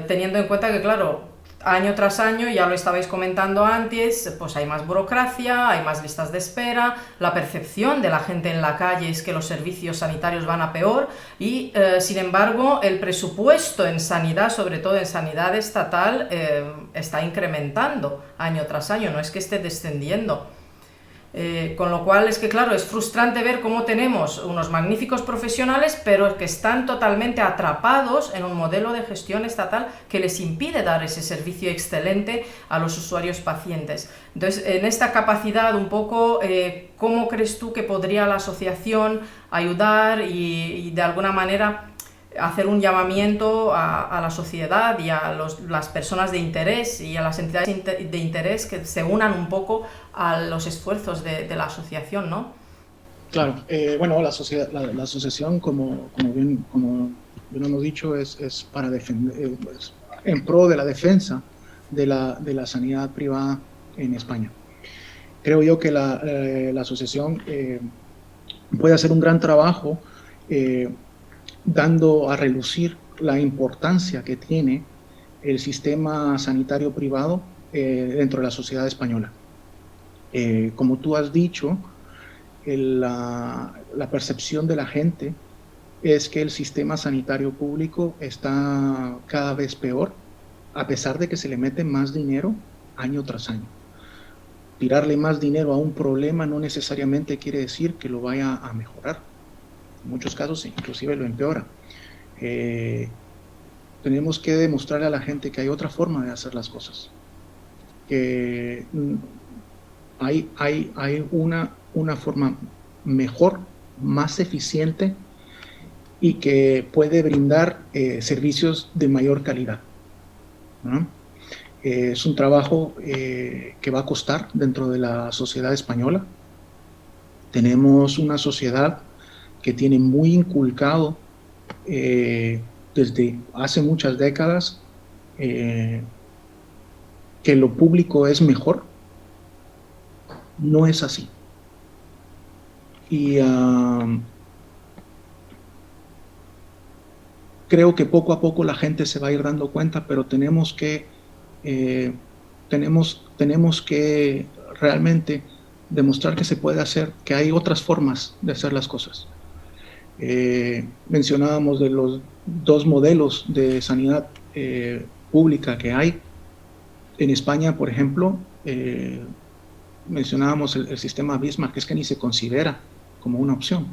teniendo en cuenta que, claro, año tras año, ya lo estabais comentando antes, pues hay más burocracia, hay más listas de espera, la percepción de la gente en la calle es que los servicios sanitarios van a peor y, sin embargo, el presupuesto en sanidad, sobre todo en sanidad estatal, está incrementando año tras año, no es que esté descendiendo. Con lo cual es que, claro, es frustrante ver cómo tenemos unos magníficos profesionales, pero que están totalmente atrapados en un modelo de gestión estatal que les impide dar ese servicio excelente a los usuarios pacientes. Entonces, en esta capacidad un poco, ¿cómo crees tú que podría la asociación ayudar y de alguna manera hacer un llamamiento a la sociedad y a las personas de interés y a las entidades de interés que se unan un poco a los esfuerzos de la asociación, ¿no? Claro, bueno, la asociación, como bien hemos dicho, es para defender, en pro de la defensa de la sanidad privada en España. Creo yo que la asociación puede hacer un gran trabajo dando a relucir la importancia que tiene el sistema sanitario privado dentro de la sociedad española. Como tú has dicho, la percepción de la gente es que el sistema sanitario público está cada vez peor, a pesar de que se le mete más dinero año tras año. Tirarle más dinero a un problema no necesariamente quiere decir que lo vaya a mejorar. En muchos casos inclusive lo empeora. Tenemos que demostrarle a la gente que hay otra forma de hacer las cosas, que hay una forma mejor, más eficiente y que puede brindar servicios de mayor calidad, ¿no? Es un trabajo que va a costar dentro de la sociedad española. Tenemos una sociedad que tiene muy inculcado desde hace muchas décadas que lo público es mejor. No es así. Y creo que poco a poco la gente se va a ir dando cuenta, pero tenemos que realmente demostrar que se puede hacer, que hay otras formas de hacer las cosas. Mencionábamos de los 2 modelos de sanidad pública que hay. En España, por ejemplo, mencionábamos el sistema Bismarck, que es que ni se considera como una opción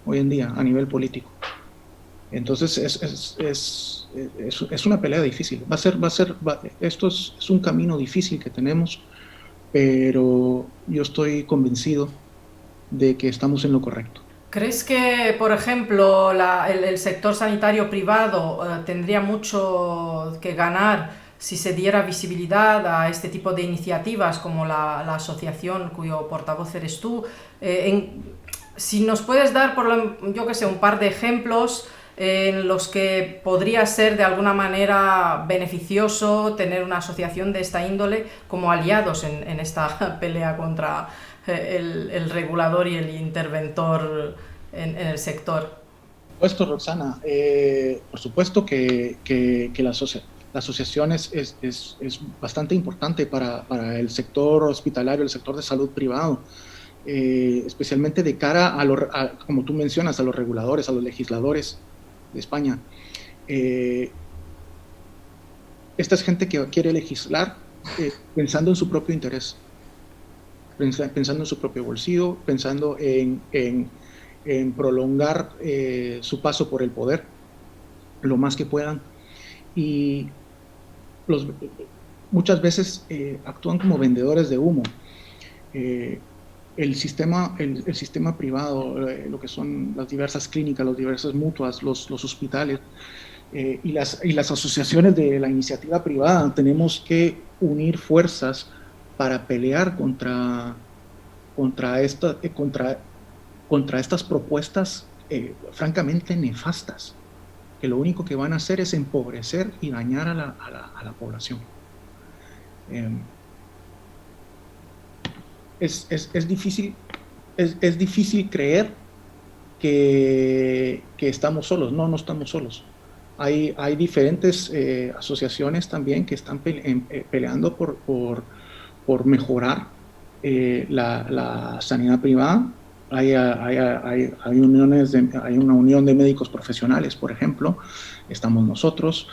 hoy en día a nivel político. Entonces es una pelea difícil. Esto es un camino difícil que tenemos, pero yo estoy convencido de que estamos en lo correcto. ¿Crees que, por ejemplo, el sector sanitario privado tendría mucho que ganar si se diera visibilidad a este tipo de iniciativas como la asociación cuyo portavoz eres tú? Si nos puedes dar, un par de ejemplos en los que podría ser de alguna manera beneficioso tener una asociación de esta índole como aliados en esta pelea contra el regulador y el interventor en el sector. Por supuesto, Roxana, por supuesto que la asociación es bastante importante para el sector hospitalario, el sector de salud privado, especialmente de cara como tú mencionas, a los reguladores, a los legisladores de España. Esta es gente que quiere legislar pensando en su propio interés, pensando en su propio bolsillo, pensando en prolongar su paso por el poder lo más que puedan, y muchas veces actúan como vendedores de humo. El sistema privado, lo que son las diversas clínicas, las diversas mutuas, los hospitales y las asociaciones de la iniciativa privada, tenemos que unir fuerzas para pelear contra estas propuestas francamente nefastas, que lo único que van a hacer es empobrecer y dañar a la población. Es difícil creer que estamos solos. No estamos solos. Hay diferentes asociaciones también que están peleando por mejorar la sanidad privada. Hay una unión de médicos profesionales, por ejemplo, estamos nosotros.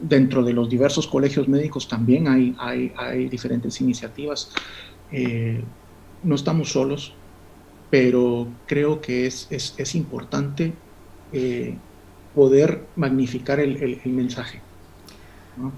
Dentro de los diversos colegios médicos también hay diferentes iniciativas. No estamos solos, pero creo que es importante poder magnificar el mensaje, ¿no?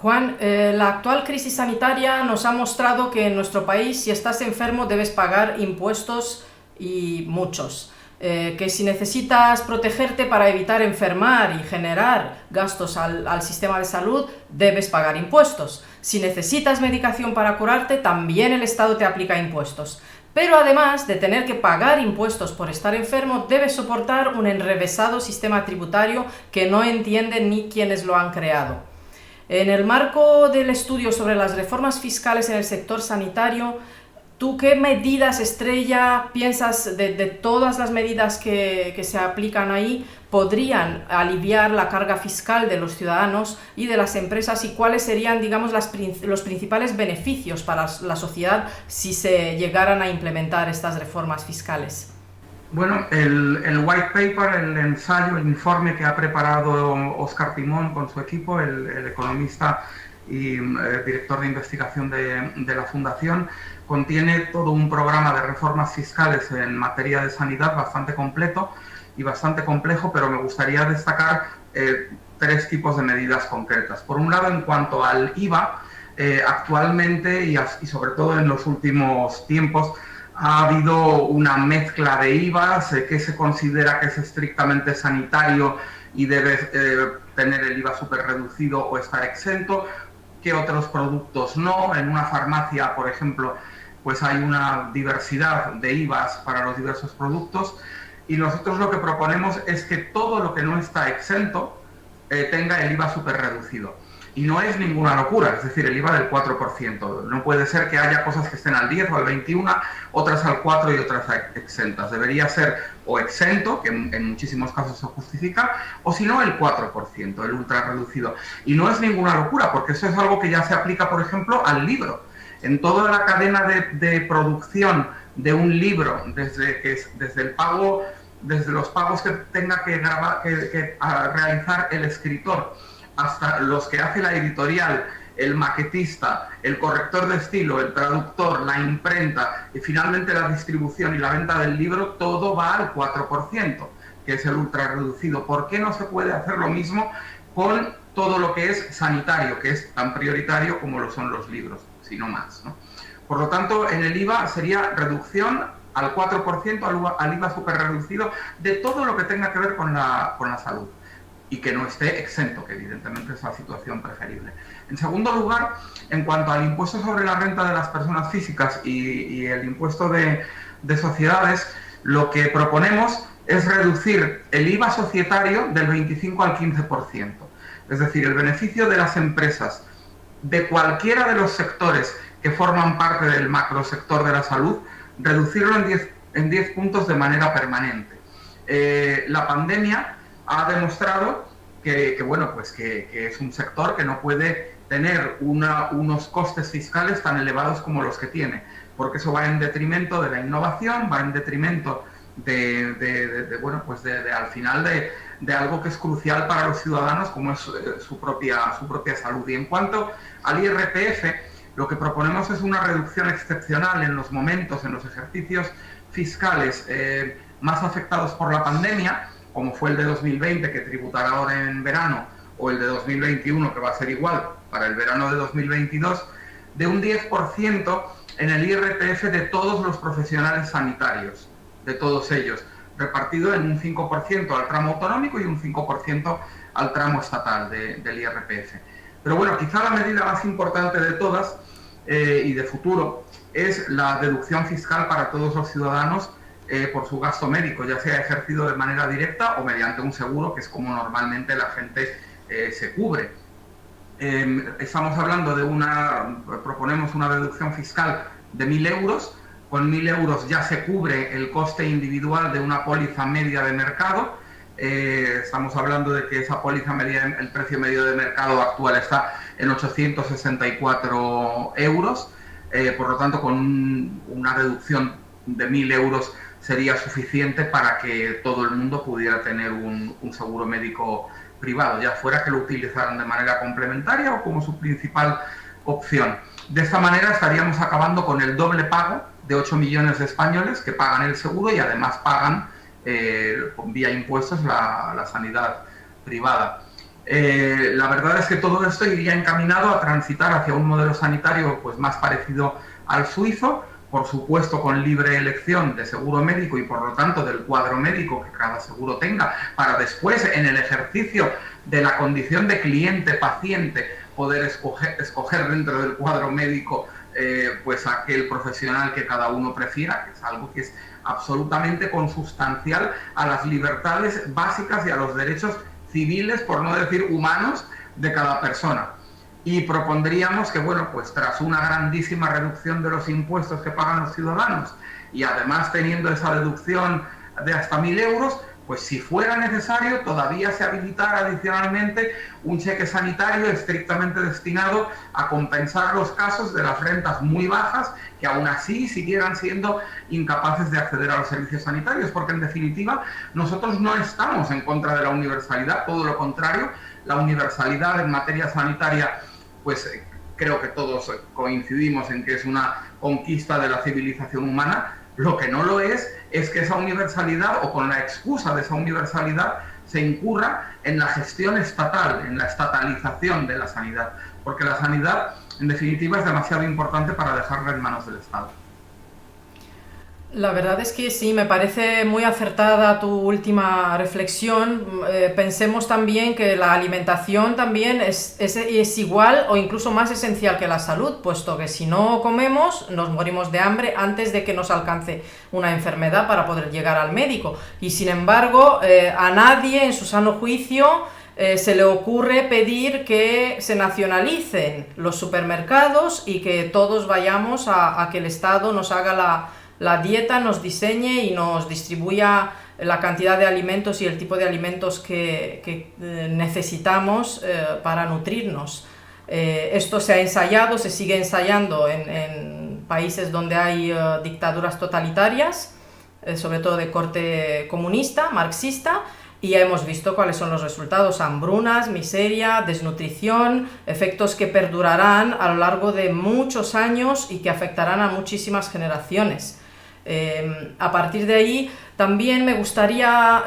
Juan, la actual crisis sanitaria nos ha mostrado que en nuestro país, si estás enfermo, debes pagar impuestos, y muchos. Que si necesitas protegerte para evitar enfermar y generar gastos al sistema de salud, debes pagar impuestos. Si necesitas medicación para curarte, también el Estado te aplica impuestos. Pero además de tener que pagar impuestos por estar enfermo, debes soportar un enrevesado sistema tributario que no entienden ni quienes lo han creado. En el marco del estudio sobre las reformas fiscales en el sector sanitario, ¿tú qué medidas estrella piensas de todas las medidas que se aplican ahí podrían aliviar la carga fiscal de los ciudadanos y de las empresas, y cuáles serían, digamos, los principales beneficios para la sociedad si se llegaran a implementar estas reformas fiscales? Bueno, el white paper, el ensayo, el informe que ha preparado Óscar Timón con su equipo, el economista y director de investigación de la Fundación, contiene todo un programa de reformas fiscales en materia de sanidad bastante completo y bastante complejo, pero me gustaría destacar 3 tipos de medidas concretas. Por un lado, en cuanto al IVA, actualmente y sobre todo en los últimos tiempos, ha habido una mezcla de IVAs, que se considera que es estrictamente sanitario y debe tener el IVA súper reducido o estar exento, que otros productos no. En una farmacia, por ejemplo, pues hay una diversidad de IVAs para los diversos productos. y nosotros lo que proponemos es que todo lo que no está exento tenga el IVA súper reducido. Y no es ninguna locura, es decir, el IVA del 4%. No puede ser que haya cosas que estén al 10 o al 21, otras al 4 y otras exentas. Debería ser o exento, que en muchísimos casos se justifica, o si no, el 4%, el ultra reducido. Y no es ninguna locura, porque eso es algo que ya se aplica, por ejemplo, al libro. En toda la cadena de producción de un libro, desde el pago, desde los pagos que tenga que realizar el escritor, hasta los que hace la editorial, el maquetista, el corrector de estilo, el traductor, la imprenta y finalmente la distribución y la venta del libro, todo va al 4%, que es el ultra reducido. ¿Por qué no se puede hacer lo mismo con todo lo que es sanitario, que es tan prioritario como lo son los libros, si no más, ¿no? Por lo tanto, en el IVA sería reducción al 4%, al IVA súper reducido de todo lo que tenga que ver con la salud, y que no esté exento, que evidentemente es la situación preferible. En segundo lugar, en cuanto al impuesto sobre la renta de las personas físicas y el impuesto de sociedades, lo que proponemos es reducir el IVA societario del 25 al 15%. Es decir, el beneficio de las empresas de cualquiera de los sectores que forman parte del macrosector de la salud, reducirlo en 10 puntos de manera permanente. La pandemia ha demostrado que es un sector que no puede tener unos costes fiscales tan elevados como los que tiene, porque eso va en detrimento de la innovación, va en detrimento al final de algo que es crucial para los ciudadanos, como es su propia salud. Y en cuanto al IRPF, lo que proponemos es una reducción excepcional en los ejercicios fiscales más afectados por la pandemia, como fue el de 2020, que tributará ahora en verano, o el de 2021, que va a ser igual para el verano de 2022, de un 10% en el IRPF de todos los profesionales sanitarios, de todos ellos, repartido en un 5% al tramo autonómico y un 5% al tramo estatal del IRPF. Pero bueno, quizá la medida más importante de todas y de futuro es la deducción fiscal para todos los ciudadanos por su gasto médico, ya sea ejercido de manera directa o mediante un seguro, que es como normalmente la gente se cubre. Estamos hablando proponemos una deducción fiscal de 1.000 euros. Con 1.000 euros ya se cubre el coste individual de una póliza media de mercado. Estamos hablando de que esa póliza media, el precio medio de mercado actual está en 864 euros. Por lo tanto, con una reducción de 1.000 euros sería suficiente para que todo el mundo pudiera tener un seguro médico privado, ya fuera que lo utilizaran de manera complementaria o como su principal opción. De esta manera estaríamos acabando con el doble pago de 8 millones de españoles que pagan el seguro y además pagan vía impuestos la sanidad privada. La verdad es que todo esto iría encaminado a transitar hacia un modelo sanitario pues más parecido al suizo, por supuesto con libre elección de seguro médico y por lo tanto del cuadro médico que cada seguro tenga, para después en el ejercicio de la condición de cliente-paciente poder escoger dentro del cuadro médico pues aquel profesional que cada uno prefiera, que es algo que es absolutamente consustancial a las libertades básicas y a los derechos civiles, por no decir humanos, de cada persona. Y propondríamos que, bueno, pues tras una grandísima reducción de los impuestos que pagan los ciudadanos y además teniendo esa deducción de hasta 1.000 euros, pues si fuera necesario todavía se habilitara adicionalmente un cheque sanitario estrictamente destinado a compensar los casos de las rentas muy bajas que aún así siguieran siendo incapaces de acceder a los servicios sanitarios, porque en definitiva nosotros no estamos en contra de la universalidad, todo lo contrario, la universalidad en materia sanitaria, pues creo que todos coincidimos en que es una conquista de la civilización humana. Lo que no lo es que esa universalidad, o con la excusa de esa universalidad, se incurra en la gestión estatal, en la estatalización de la sanidad, porque la sanidad, en definitiva, es demasiado importante para dejarla en manos del Estado. La verdad es que sí, me parece muy acertada tu última reflexión. Pensemos también que la alimentación también es igual o incluso más esencial que la salud, puesto que si no comemos nos morimos de hambre antes de que nos alcance una enfermedad para poder llegar al médico. Y sin embargo, a nadie en su sano juicio se le ocurre pedir que se nacionalicen los supermercados y que todos vayamos a que el Estado nos haga la dieta, nos diseñe y nos distribuya la cantidad de alimentos y el tipo de alimentos que necesitamos para nutrirnos. Esto se ha ensayado, se sigue ensayando en países donde hay dictaduras totalitarias, sobre todo de corte comunista, marxista, y ya hemos visto cuáles son los resultados: hambrunas, miseria, desnutrición, efectos que perdurarán a lo largo de muchos años y que afectarán a muchísimas generaciones. A partir de ahí, también me gustaría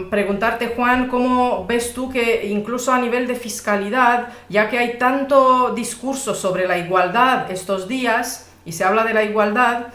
preguntarte, Juan, ¿cómo ves tú que incluso a nivel de fiscalidad, ya que hay tanto discurso sobre la igualdad estos días y se habla de la igualdad,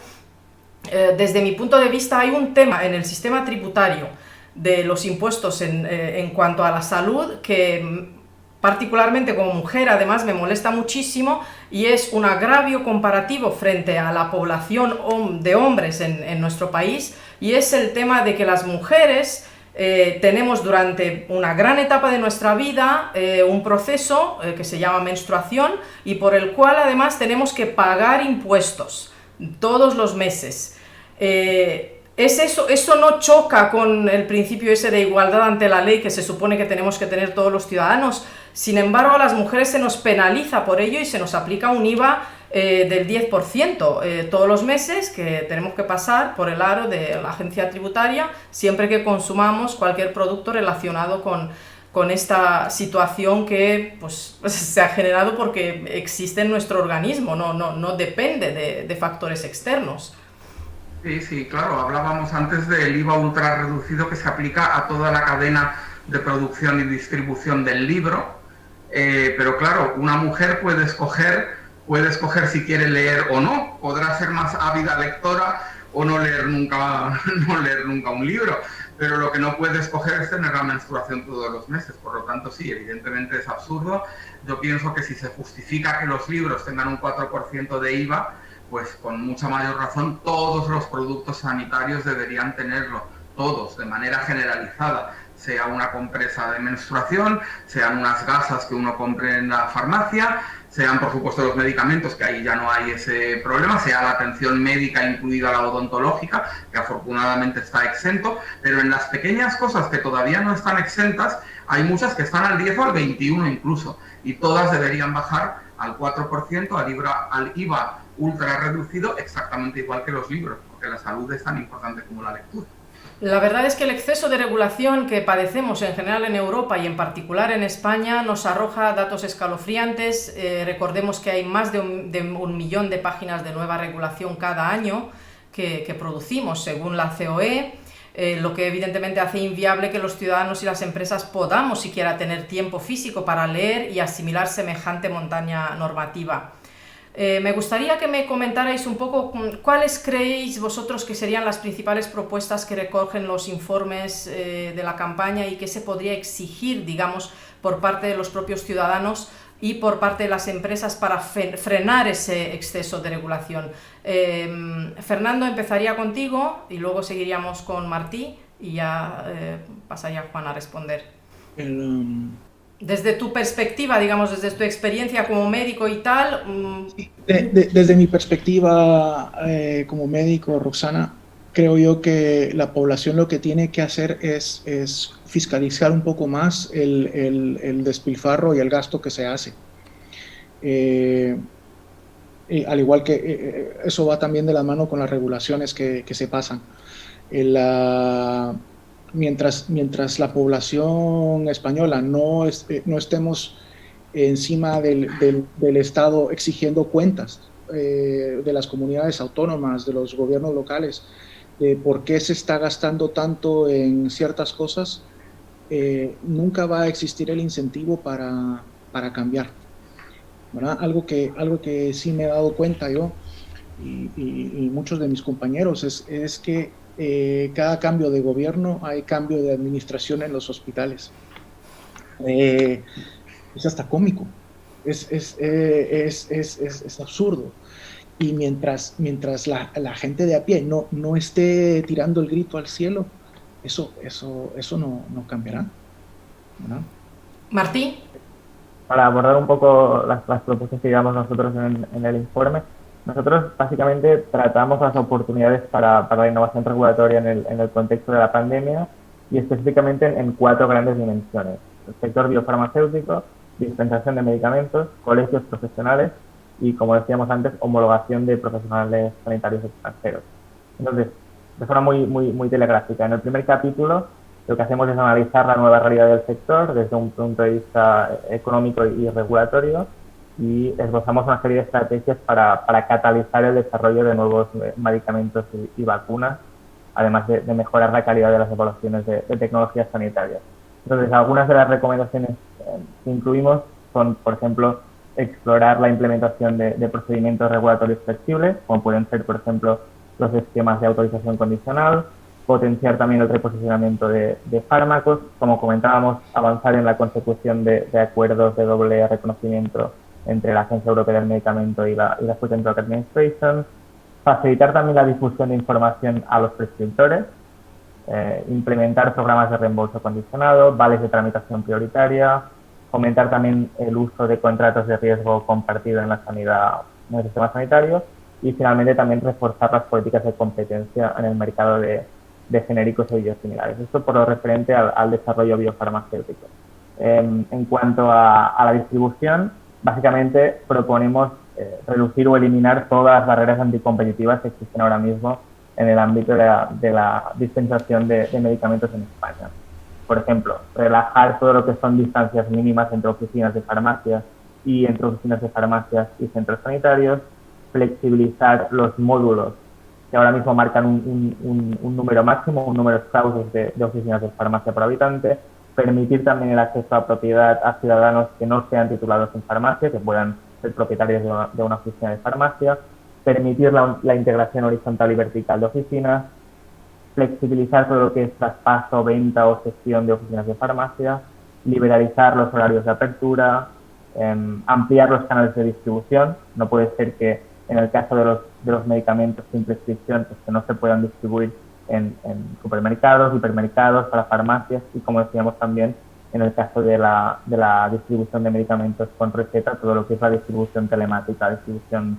desde mi punto de vista hay un tema en el sistema tributario de los impuestos en cuanto a la salud que particularmente como mujer además me molesta muchísimo, y es un agravio comparativo frente a la población de hombres en nuestro país, y es el tema de que las mujeres tenemos durante una gran etapa de nuestra vida un proceso que se llama menstruación y por el cual además tenemos que pagar impuestos todos los meses. ¿Eso no choca con el principio ese de igualdad ante la ley que se supone que tenemos que tener todos los ciudadanos? Sin embargo, a las mujeres se nos penaliza por ello y se nos aplica un IVA del 10% todos los meses que tenemos que pasar por el aro de la agencia tributaria siempre que consumamos cualquier producto relacionado con esta situación que pues, se ha generado porque existe en nuestro organismo, no depende de factores externos. Sí, claro, hablábamos antes del IVA ultra reducido que se aplica a toda la cadena de producción y distribución del libro, pero claro, una mujer puede escoger si quiere leer o no, podrá ser más ávida lectora o no leer nunca un libro, pero lo que no puede escoger es tener la menstruación todos los meses, por lo tanto sí, evidentemente es absurdo. Yo pienso que si se justifica que los libros tengan un 4% de IVA, pues con mucha mayor razón todos los productos sanitarios deberían tenerlo, todos, de manera generalizada, sea una compresa de menstruación, sean unas gasas que uno compre en la farmacia, sean por supuesto los medicamentos, que ahí ya no hay ese problema, sea la atención médica incluida la odontológica, que afortunadamente está exento, pero en las pequeñas cosas que todavía no están exentas, hay muchas que están al 10 o al 21 incluso, y todas deberían bajar al 4%, al IVA ultra reducido, exactamente igual que los libros, porque la salud es tan importante como la lectura. La verdad es que el exceso de regulación que padecemos en general en Europa y en particular en España nos arroja datos escalofriantes. Recordemos que hay más de un millón de páginas de nueva regulación cada año que producimos según la COE, lo que evidentemente hace inviable que los ciudadanos y las empresas podamos siquiera tener tiempo físico para leer y asimilar semejante montaña normativa. Me gustaría que me comentarais un poco cuáles creéis vosotros que serían las principales propuestas que recogen los informes de la campaña y que se podría exigir, digamos, por parte de los propios ciudadanos y por parte de las empresas para frenar ese exceso de regulación. Fernando, empezaría contigo y luego seguiríamos con Martí y ya pasaría Juan a responder. Desde tu perspectiva, digamos, desde tu experiencia como médico y tal. Desde mi perspectiva como médico, Roxana, creo yo que la población lo que tiene que hacer es fiscalizar un poco más el despilfarro y el gasto que se hace. Al igual que eso va también de la mano con las regulaciones que se pasan. Mientras la población española no estemos encima del Estado exigiendo cuentas de las comunidades autónomas, de los gobiernos locales, de por qué se está gastando tanto en ciertas cosas, nunca va a existir el incentivo para cambiar, ¿verdad? Algo que sí me he dado cuenta yo y muchos de mis compañeros, es que cada cambio de gobierno hay cambio de administración en los hospitales. Es hasta cómico, es absurdo. Y mientras la gente de a pie no esté tirando el grito al cielo, eso no cambiará, ¿no? Martí. Para abordar un poco las propuestas que llevamos nosotros en el informe, nosotros básicamente tratamos las oportunidades para la innovación regulatoria en el contexto de la pandemia y específicamente en 4 grandes dimensiones: el sector biofarmacéutico, dispensación de medicamentos, colegios profesionales y, como decíamos antes, homologación de profesionales sanitarios extranjeros. Entonces, de forma muy telegráfica, en el primer capítulo lo que hacemos es analizar la nueva realidad del sector desde un punto de vista económico y regulatorio, y esbozamos una serie de estrategias para catalizar el desarrollo de nuevos medicamentos y vacunas, además de mejorar la calidad de las evaluaciones de tecnologías sanitarias. Entonces, algunas de las recomendaciones que incluimos son, por ejemplo, explorar la implementación de procedimientos regulatorios flexibles, como pueden ser, por ejemplo, los esquemas de autorización condicional, potenciar también el reposicionamiento de fármacos, como comentábamos, avanzar en la consecución de acuerdos de doble reconocimiento entre la Agencia Europea del Medicamento y la Food and Drug Administration, facilitar también la difusión de información a los prescriptores, implementar programas de reembolso condicionado, vales de tramitación prioritaria, fomentar también el uso de contratos de riesgo compartido en la sanidad, en el sistema sanitario, y finalmente también reforzar las políticas de competencia en el mercado de genéricos y biosimilares. Esto por lo referente al desarrollo biofarmacéutico. En cuanto a la distribución, básicamente proponemos reducir o eliminar todas las barreras anticompetitivas que existen ahora mismo en el ámbito de la dispensación de medicamentos en España. Por ejemplo, relajar todo lo que son distancias mínimas entre oficinas de farmacias y entre oficinas de farmacias y centros sanitarios, flexibilizar los módulos que ahora mismo marcan un número máximo, un número clausus de oficinas de farmacia por habitante, permitir también el acceso a propiedad a ciudadanos que no sean titulados en farmacia, que puedan ser propietarios de una oficina de farmacia, permitir la integración horizontal y vertical de oficinas, flexibilizar todo lo que es traspaso, venta o gestión de oficinas de farmacia, liberalizar los horarios de apertura, ampliar los canales de distribución. No puede ser que en el caso de los medicamentos sin prescripción, pues que no se puedan distribuir en supermercados, hipermercados, para farmacias, y como decíamos también en el caso de la distribución de medicamentos con receta, todo lo que es la distribución telemática, distribución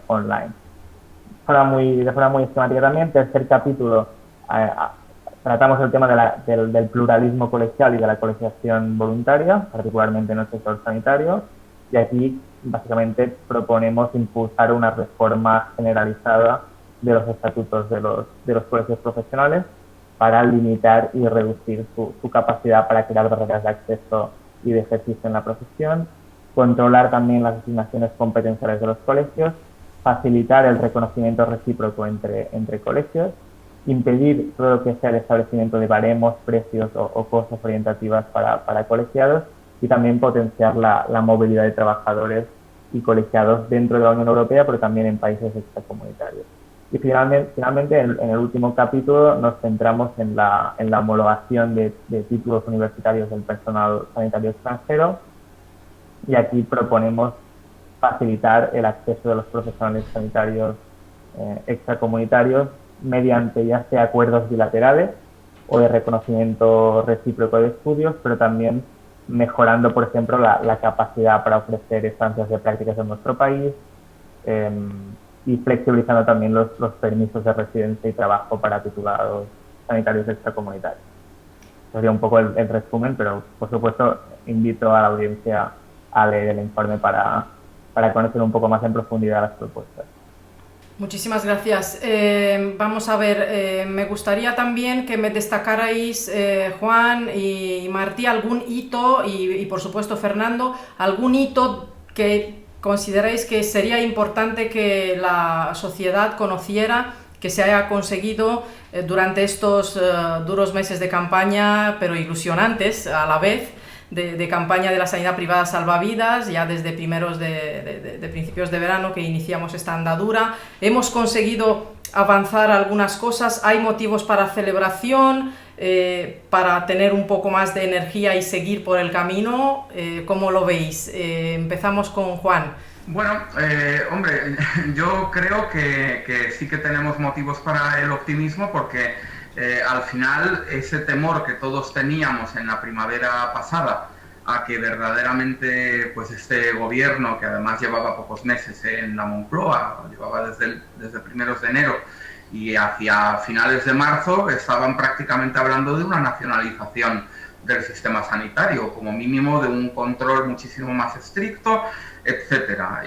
online. De forma muy esquemática también, tercer capítulo, tratamos el tema del pluralismo colegial y de la colegiación voluntaria, particularmente en el sector sanitario, y aquí básicamente proponemos impulsar una reforma generalizada de los estatutos de los colegios profesionales para limitar y reducir su capacidad para crear barreras de acceso y de ejercicio en la profesión, controlar también las asignaciones competenciales de los colegios, facilitar el reconocimiento recíproco entre colegios, impedir todo lo que sea el establecimiento de baremos, precios o cosas orientativas para colegiados, y también potenciar la movilidad de trabajadores y colegiados dentro de la Unión Europea, pero también en países extracomunitarios. Y finalmente en el último capítulo nos centramos en la homologación de títulos universitarios del personal sanitario extranjero, y aquí proponemos facilitar el acceso de los profesionales sanitarios extracomunitarios mediante ya sea acuerdos bilaterales o de reconocimiento recíproco de estudios, pero también mejorando, por ejemplo, la capacidad para ofrecer estancias de prácticas en nuestro país, y flexibilizando también los permisos de residencia y trabajo para titulados sanitarios extracomunitarios. Sería un poco el resumen, pero por supuesto invito a la audiencia a leer el informe para conocer un poco más en profundidad las propuestas. Muchísimas gracias. Vamos a ver, me gustaría también que me destacarais, Juan y Martí, algún hito, y por supuesto Fernando, algún hito que consideráis que sería importante que la sociedad conociera, que se haya conseguido durante estos duros meses de campaña, pero ilusionantes a la vez, de campaña de la sanidad privada salvavidas, ya desde principios de verano que iniciamos esta andadura. Hemos conseguido avanzar algunas cosas, hay motivos para celebración, para tener un poco más de energía y seguir por el camino. ¿Cómo lo veis? Empezamos con Juan. Bueno, hombre, yo creo que sí que tenemos motivos para el optimismo porque al final ese temor que todos teníamos en la primavera pasada a que verdaderamente pues este gobierno, que además llevaba pocos meses en la Moncloa, llevaba desde primeros de enero y hacia finales de marzo, estaban prácticamente hablando de una nacionalización del sistema sanitario, como mínimo de un control muchísimo más estricto, etcétera.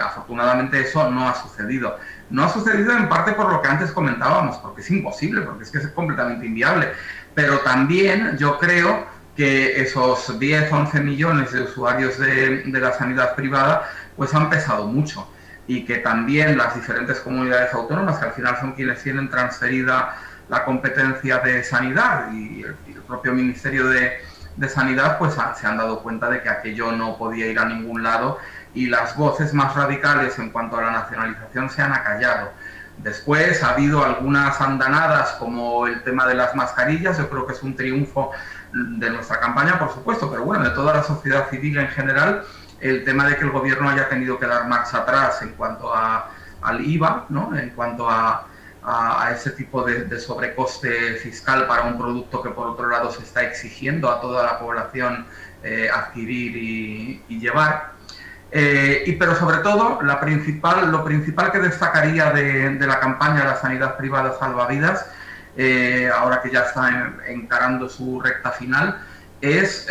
Afortunadamente eso no ha sucedido. No ha sucedido en parte por lo que antes comentábamos, porque es imposible, porque es que es completamente inviable. Pero también yo creo que esos 10, 11 millones de usuarios de la sanidad privada pues han pesado mucho y que también las diferentes comunidades autónomas, que al final son quienes tienen transferida la competencia de sanidad y el propio Ministerio de Sanidad, pues se han dado cuenta de que aquello no podía ir a ningún lado y las voces más radicales en cuanto a la nacionalización se han acallado. Después ha habido algunas andanadas como el tema de las mascarillas, yo creo que es un triunfo de nuestra campaña, por supuesto, pero bueno, de toda la sociedad civil en general, el tema de que el gobierno haya tenido que dar marcha atrás en cuanto al IVA, ¿no? En cuanto a ese tipo de sobrecoste fiscal para un producto que por otro lado se está exigiendo a toda la población adquirir y llevar. Pero sobre todo lo principal que destacaría de la campaña de la sanidad privada salvavidas, ahora que ya está encarando su recta final, es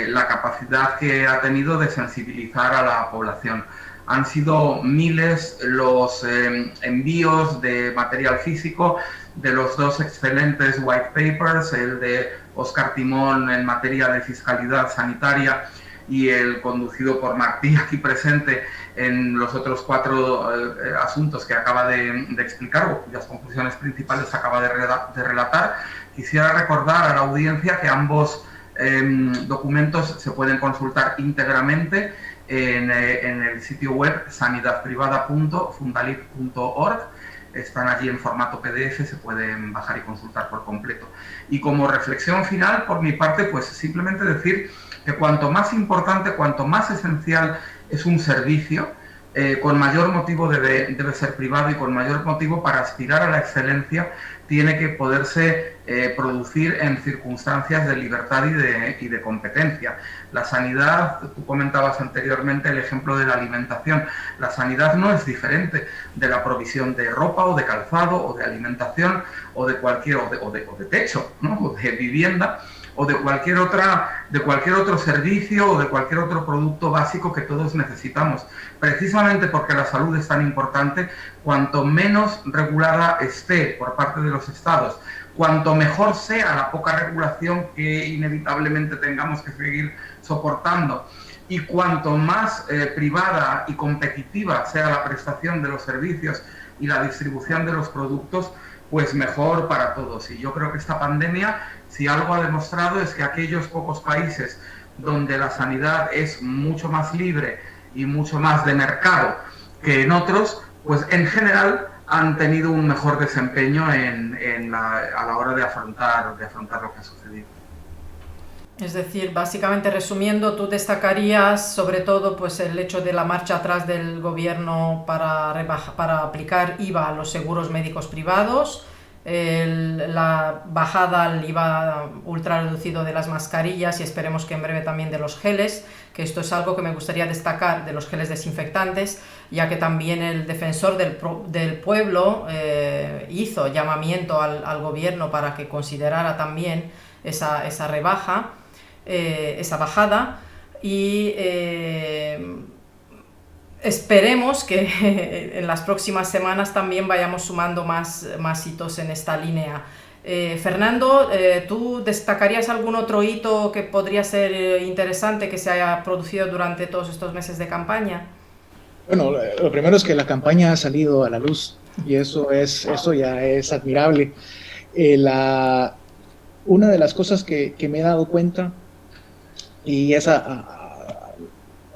la capacidad que ha tenido de sensibilizar a la población. Han sido miles los envíos de material físico de los dos excelentes white papers, el de Óscar Timón en materia de fiscalidad sanitaria y el conducido por Martí aquí presente en los otros 4 asuntos que acaba de explicar o cuyas conclusiones principales acaba de relatar. Quisiera recordar a la audiencia que ambos documentos se pueden consultar íntegramente en el sitio web sanidadprivada.fundalip.org. Están allí en formato PDF, se pueden bajar y consultar por completo. Y como reflexión final, por mi parte, pues simplemente decir que cuanto más importante, cuanto más esencial es un servicio, con mayor motivo debe ser privado y con mayor motivo para aspirar a la excelencia tiene que poderse producir en circunstancias de libertad y de competencia. La sanidad, tú comentabas anteriormente el ejemplo de la alimentación, la sanidad no es diferente de la provisión de ropa o de calzado o de alimentación o de techo, ¿no? O de vivienda o de cualquier otro servicio o de cualquier otro producto básico que todos necesitamos. Precisamente porque la salud es tan importante, cuanto menos regulada esté por parte de los estados, cuanto mejor sea la poca regulación que inevitablemente tengamos que seguir soportando, y cuanto más privada y competitiva sea la prestación de los servicios y la distribución de los productos, pues mejor para todos. Y yo creo que esta pandemia, si algo ha demostrado, es que aquellos pocos países donde la sanidad es mucho más libre y mucho más de mercado que en otros, pues en general han tenido un mejor desempeño a la hora de afrontar lo que ha sucedido. Es decir, básicamente resumiendo, tú destacarías sobre todo pues el hecho de la marcha atrás del gobierno para aplicar IVA a los seguros médicos privados, la bajada al IVA ultra reducido de las mascarillas y esperemos que en breve también de los geles, que esto es algo que me gustaría destacar, de los geles desinfectantes, ya que también el defensor del pueblo hizo llamamiento al gobierno para que considerara también esa rebaja, esa bajada, y esperemos que en las próximas semanas también vayamos sumando más hitos en esta línea. Fernando, ¿tú destacarías algún otro hito que podría ser interesante que se haya producido durante todos estos meses de campaña? Bueno, lo primero es que la campaña ha salido a la luz y eso ya es admirable. Una de las cosas que me he dado cuenta y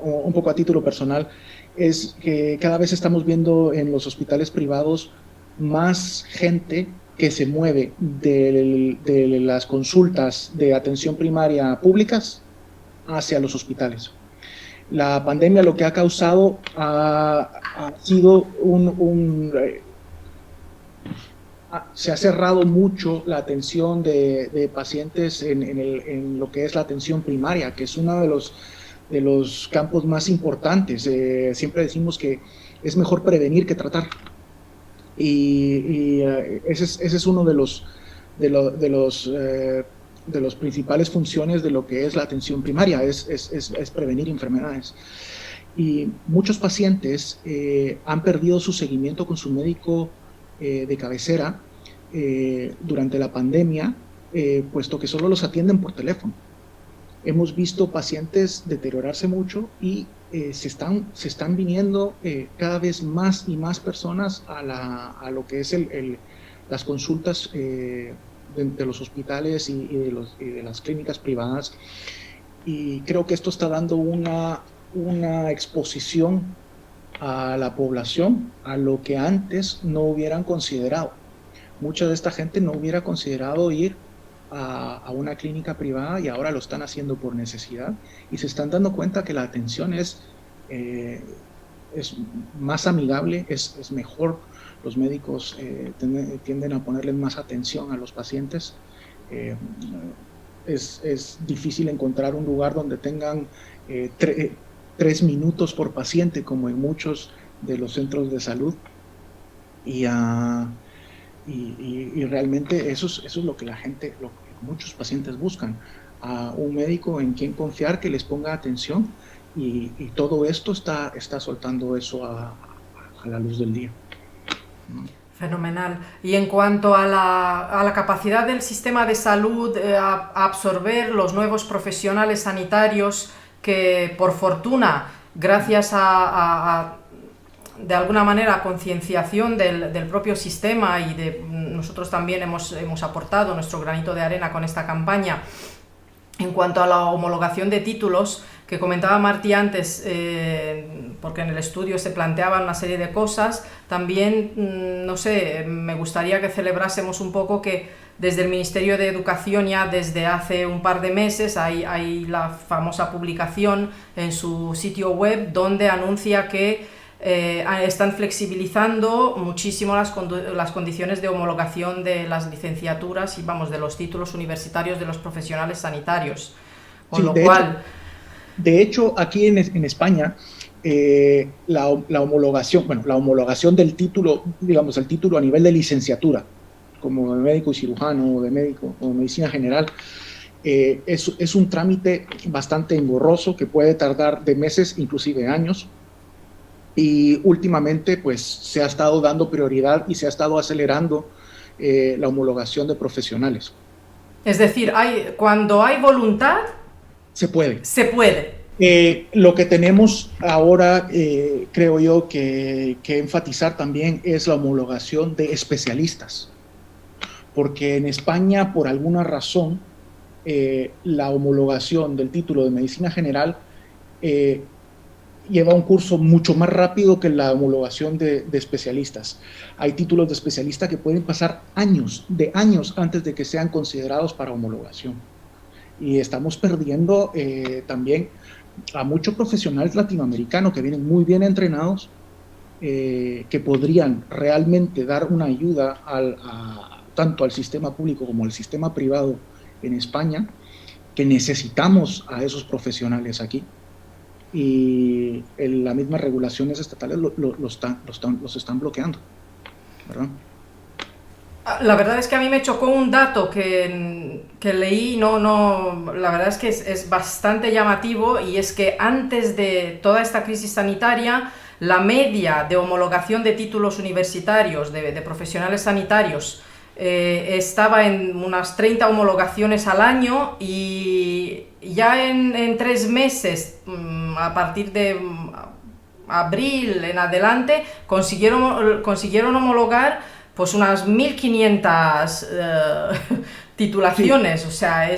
un poco a título personal, es que cada vez estamos viendo en los hospitales privados más gente que se mueve de las consultas de atención primaria públicas hacia los hospitales. La pandemia lo que ha causado ha sido se ha cerrado mucho la atención de pacientes en lo que es la atención primaria, que es uno de los campos más importantes. Siempre decimos que es mejor prevenir que tratar. Y ese es uno de los principales funciones de lo que es la atención primaria, es prevenir enfermedades. Y muchos pacientes han perdido su seguimiento con su médico de cabecera durante la pandemia, puesto que solo los atienden por teléfono. Hemos visto pacientes deteriorarse mucho y se están viniendo cada vez más y más personas a lo que es las consultas de los hospitales y de las clínicas privadas. Y creo que esto está dando una exposición a la población a lo que antes no hubieran considerado. Mucha de esta gente no hubiera considerado ir a una clínica privada y ahora lo están haciendo por necesidad y se están dando cuenta que la atención es más amigable, es mejor. Los médicos tienden a ponerle más atención a los pacientes. Es difícil encontrar un lugar donde tengan 3 minutos por paciente, como en muchos de los centros de salud. Y realmente eso es lo que muchos pacientes buscan, a un médico en quien confiar, que les ponga atención, y todo esto está soltando eso a la luz del día. Fenomenal. Y en cuanto a la capacidad del sistema de salud a absorber los nuevos profesionales sanitarios que, por fortuna, gracias a de alguna manera concienciación del propio sistema, y nosotros también hemos aportado nuestro granito de arena con esta campaña, en cuanto a la homologación de títulos, que comentaba Martí antes, porque en el estudio se planteaban una serie de cosas. También, no sé, me gustaría que celebrásemos un poco que desde el Ministerio de Educación, ya desde hace un par de meses, hay la famosa publicación en su sitio web donde anuncia que están flexibilizando muchísimo las condiciones de homologación de las licenciaturas y, de los títulos universitarios de los profesionales sanitarios. Con lo cual... De hecho, aquí en España, la homologación del título, digamos, el título a nivel de licenciatura, como de médico y cirujano, o de médico o medicina general, es un trámite bastante engorroso que puede tardar de meses, inclusive años. Y últimamente pues se ha estado dando prioridad y se ha estado acelerando la homologación de profesionales. Es decir, cuando hay voluntad, se puede. Lo que tenemos ahora, creo yo, que enfatizar también es la homologación de especialistas, porque en España, por alguna razón, la homologación del título de medicina general lleva un curso mucho más rápido que la homologación de especialistas. Hay títulos de especialista que pueden pasar años antes de que sean considerados para homologación. Y estamos perdiendo también a muchos profesionales latinoamericanos que vienen muy bien entrenados, que podrían realmente dar una ayuda tanto al sistema público como al sistema privado en España, que necesitamos a esos profesionales aquí. Y las mismas regulaciones estatales los están bloqueando, ¿verdad? La verdad es que a mí me chocó un dato que leí, la verdad es que es bastante llamativo, y es que antes de toda esta crisis sanitaria, la media de homologación de títulos universitarios de profesionales sanitarios estaba en unas 30 homologaciones al año, y ya en 3 meses, a partir de abril en adelante, consiguieron homologar pues unas 1.500 titulaciones. Sí. O sea,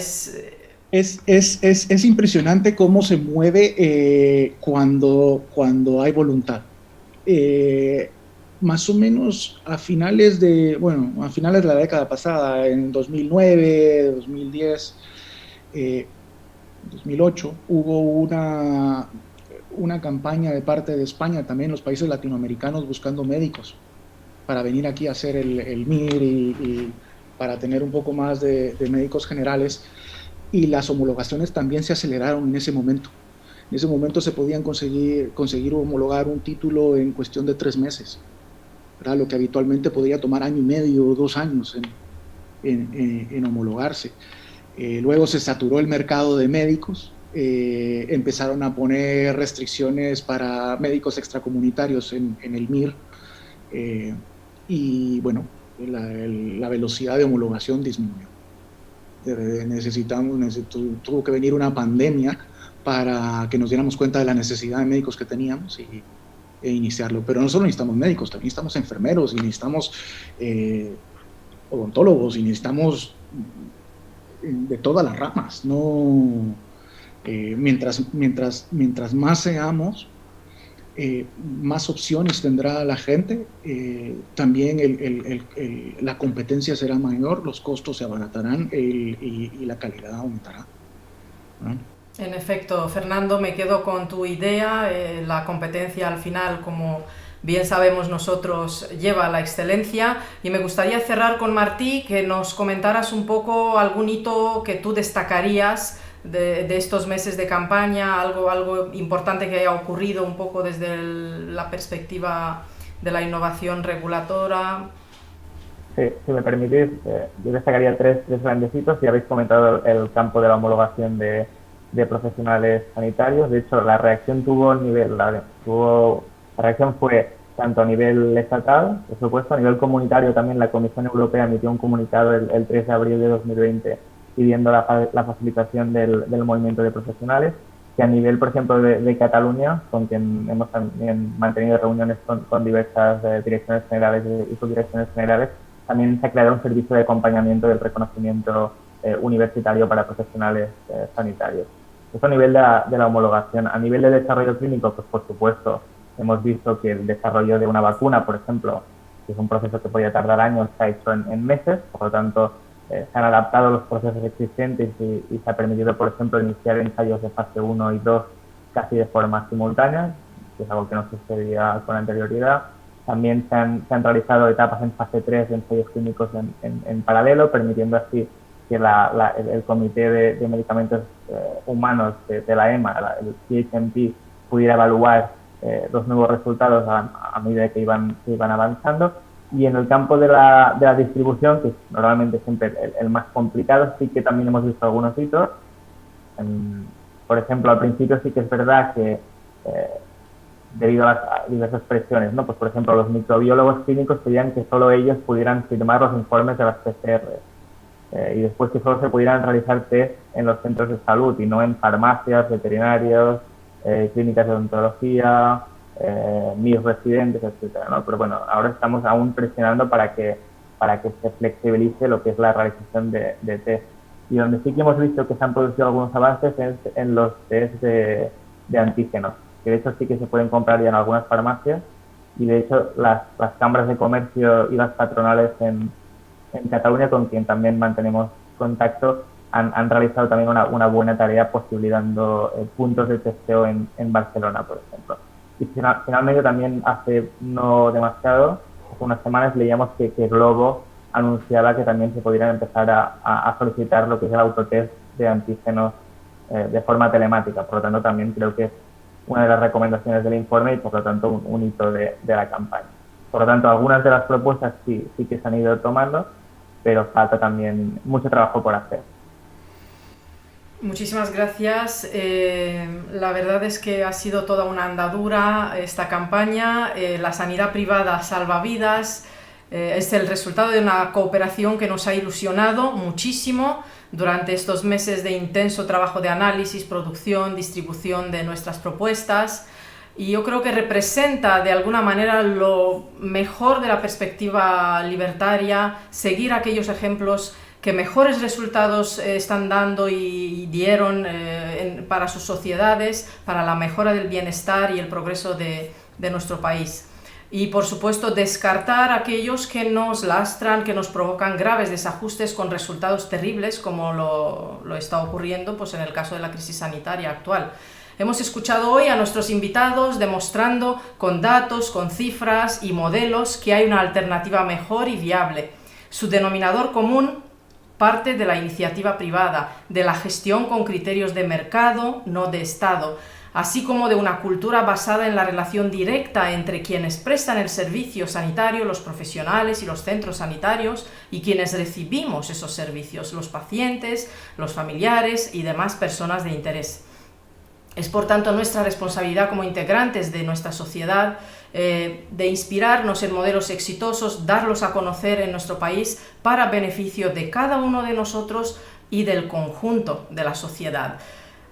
Es impresionante cómo se mueve cuando hay voluntad. Más o menos a finales de la década pasada, en 2009, 2010, 2008, hubo una campaña de parte de España, también los países latinoamericanos, buscando médicos para venir aquí a hacer el MIR y para tener un poco más de médicos generales, y las homologaciones también se aceleraron en ese momento. En ese momento se podían conseguir homologar un título en cuestión de 3 meses, ¿verdad? Lo que habitualmente podría tomar 1 año y medio o 2 años en homologarse. Luego se saturó el mercado de médicos, empezaron a poner restricciones para médicos extracomunitarios en el MIR, y bueno, la velocidad de homologación disminuyó. Tuvo que venir una pandemia para que nos diéramos cuenta de la necesidad de médicos que teníamos e iniciarlo. Pero no solo necesitamos médicos, también necesitamos enfermeros, y necesitamos odontólogos, y necesitamos de todas las ramas. Mientras más seamos, más opciones tendrá la gente, también la competencia será mayor, los costos se abaratarán y la calidad aumentará, ¿no? En efecto, Fernando, me quedo con tu idea. La competencia al final, como bien sabemos nosotros, lleva a la excelencia, y me gustaría cerrar con Martí, que nos comentaras un poco algún hito que tú destacarías de estos meses de campaña, algo importante que haya ocurrido un poco desde la perspectiva de la innovación reguladora. Sí, si me permitís, yo destacaría tres grandes hitos. Ya habéis comentado el campo de la homologación de profesionales sanitarios. De hecho, la reacción la reacción fue tanto a nivel estatal, por supuesto, a nivel comunitario también. La Comisión Europea emitió un comunicado el 3 de abril de 2020 pidiendo la facilitación del movimiento de profesionales, que a nivel, por ejemplo, de Cataluña, con quien hemos también mantenido reuniones con diversas direcciones generales y subdirecciones generales, también se ha creado un servicio de acompañamiento del reconocimiento universitario para profesionales sanitarios. Esto a nivel de la homologación. A nivel de desarrollo clínico, pues por supuesto, hemos visto que el desarrollo de una vacuna, por ejemplo, que es un proceso que podría tardar años, se ha hecho en meses. Por lo tanto, se han adaptado los procesos existentes y se ha permitido, por ejemplo, iniciar ensayos de fase 1 y 2 casi de forma simultánea, que es algo que no sucedía con anterioridad. También se han realizado etapas en fase 3 de ensayos clínicos en paralelo, permitiendo así que el Comité de Medicamentos Humanos de la EMA, el CHMP, pudiera evaluar los nuevos resultados a medida que iban avanzando. Y en el campo de la distribución, que es normalmente siempre el más complicado, sí que también hemos visto algunos hitos. Por ejemplo, al principio sí que es verdad que debido a diversas presiones, ¿no? Pues por ejemplo, los microbiólogos clínicos pedían que solo ellos pudieran firmar los informes de las PCR, y después que solo se pudieran realizar test en los centros de salud y no en farmacias, veterinarios, clínicas de odontología, mis residentes, etcétera, ¿no? Pero bueno, ahora estamos aún presionando para que se flexibilice lo que es la realización de test. Y donde sí que hemos visto que se han producido algunos avances es en los test de antígenos, que de hecho sí que se pueden comprar ya en algunas farmacias, y de hecho las cámaras de comercio y las patronales en Cataluña, con quien también mantenemos contacto, han realizado también una buena tarea posibilitando puntos de testeo en Barcelona, por ejemplo. Y finalmente también hace no demasiado, hace unas semanas, leíamos que Globo anunciaba que también se podrían empezar a solicitar lo que es el autotest de antígenos de forma telemática. Por lo tanto, también creo que es una de las recomendaciones del informe y por lo tanto un hito de la campaña. Por lo tanto, algunas de las propuestas sí que se han ido tomando, pero falta también mucho trabajo por hacer. Muchísimas gracias. La verdad es que ha sido toda una andadura esta campaña. La sanidad privada salva vidas. Es el resultado de una cooperación que nos ha ilusionado muchísimo durante estos meses de intenso trabajo de análisis, producción, distribución de nuestras propuestas. y yo creo que representa de alguna manera lo mejor de la perspectiva libertaria, seguir aquellos ejemplos que mejores resultados están dando y dieron para sus sociedades, para la mejora del bienestar y el progreso de nuestro país. Y por supuesto descartar aquellos que nos lastran, que nos provocan graves desajustes con resultados terribles, como lo está ocurriendo pues, en el caso de la crisis sanitaria actual. Hemos escuchado hoy a nuestros invitados demostrando con datos, con cifras y modelos que hay una alternativa mejor y viable. Su denominador común parte de la iniciativa privada, de la gestión con criterios de mercado, no de Estado, así como de una cultura basada en la relación directa entre quienes prestan el servicio sanitario, los profesionales y los centros sanitarios, y quienes recibimos esos servicios, los pacientes, los familiares y demás personas de interés. Es por tanto nuestra responsabilidad como integrantes de nuestra sociedad de inspirarnos en modelos exitosos, darlos a conocer en nuestro país para beneficio de cada uno de nosotros y del conjunto de la sociedad.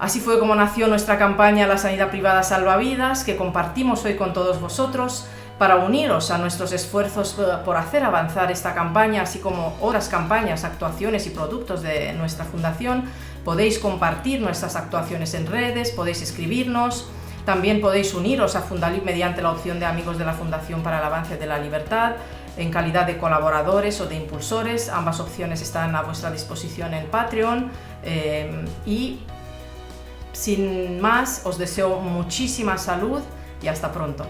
Así fue como nació nuestra campaña La sanidad privada salva vidas, que compartimos hoy con todos vosotros para uniros a nuestros esfuerzos por hacer avanzar esta campaña, así como otras campañas, actuaciones y productos de nuestra fundación. Podéis compartir nuestras actuaciones en redes, podéis escribirnos, también podéis uniros a Fundalib mediante la opción de amigos de la Fundación para el Avance de la Libertad, en calidad de colaboradores o de impulsores. Ambas opciones están a vuestra disposición en Patreon y sin más, os deseo muchísima salud y hasta pronto.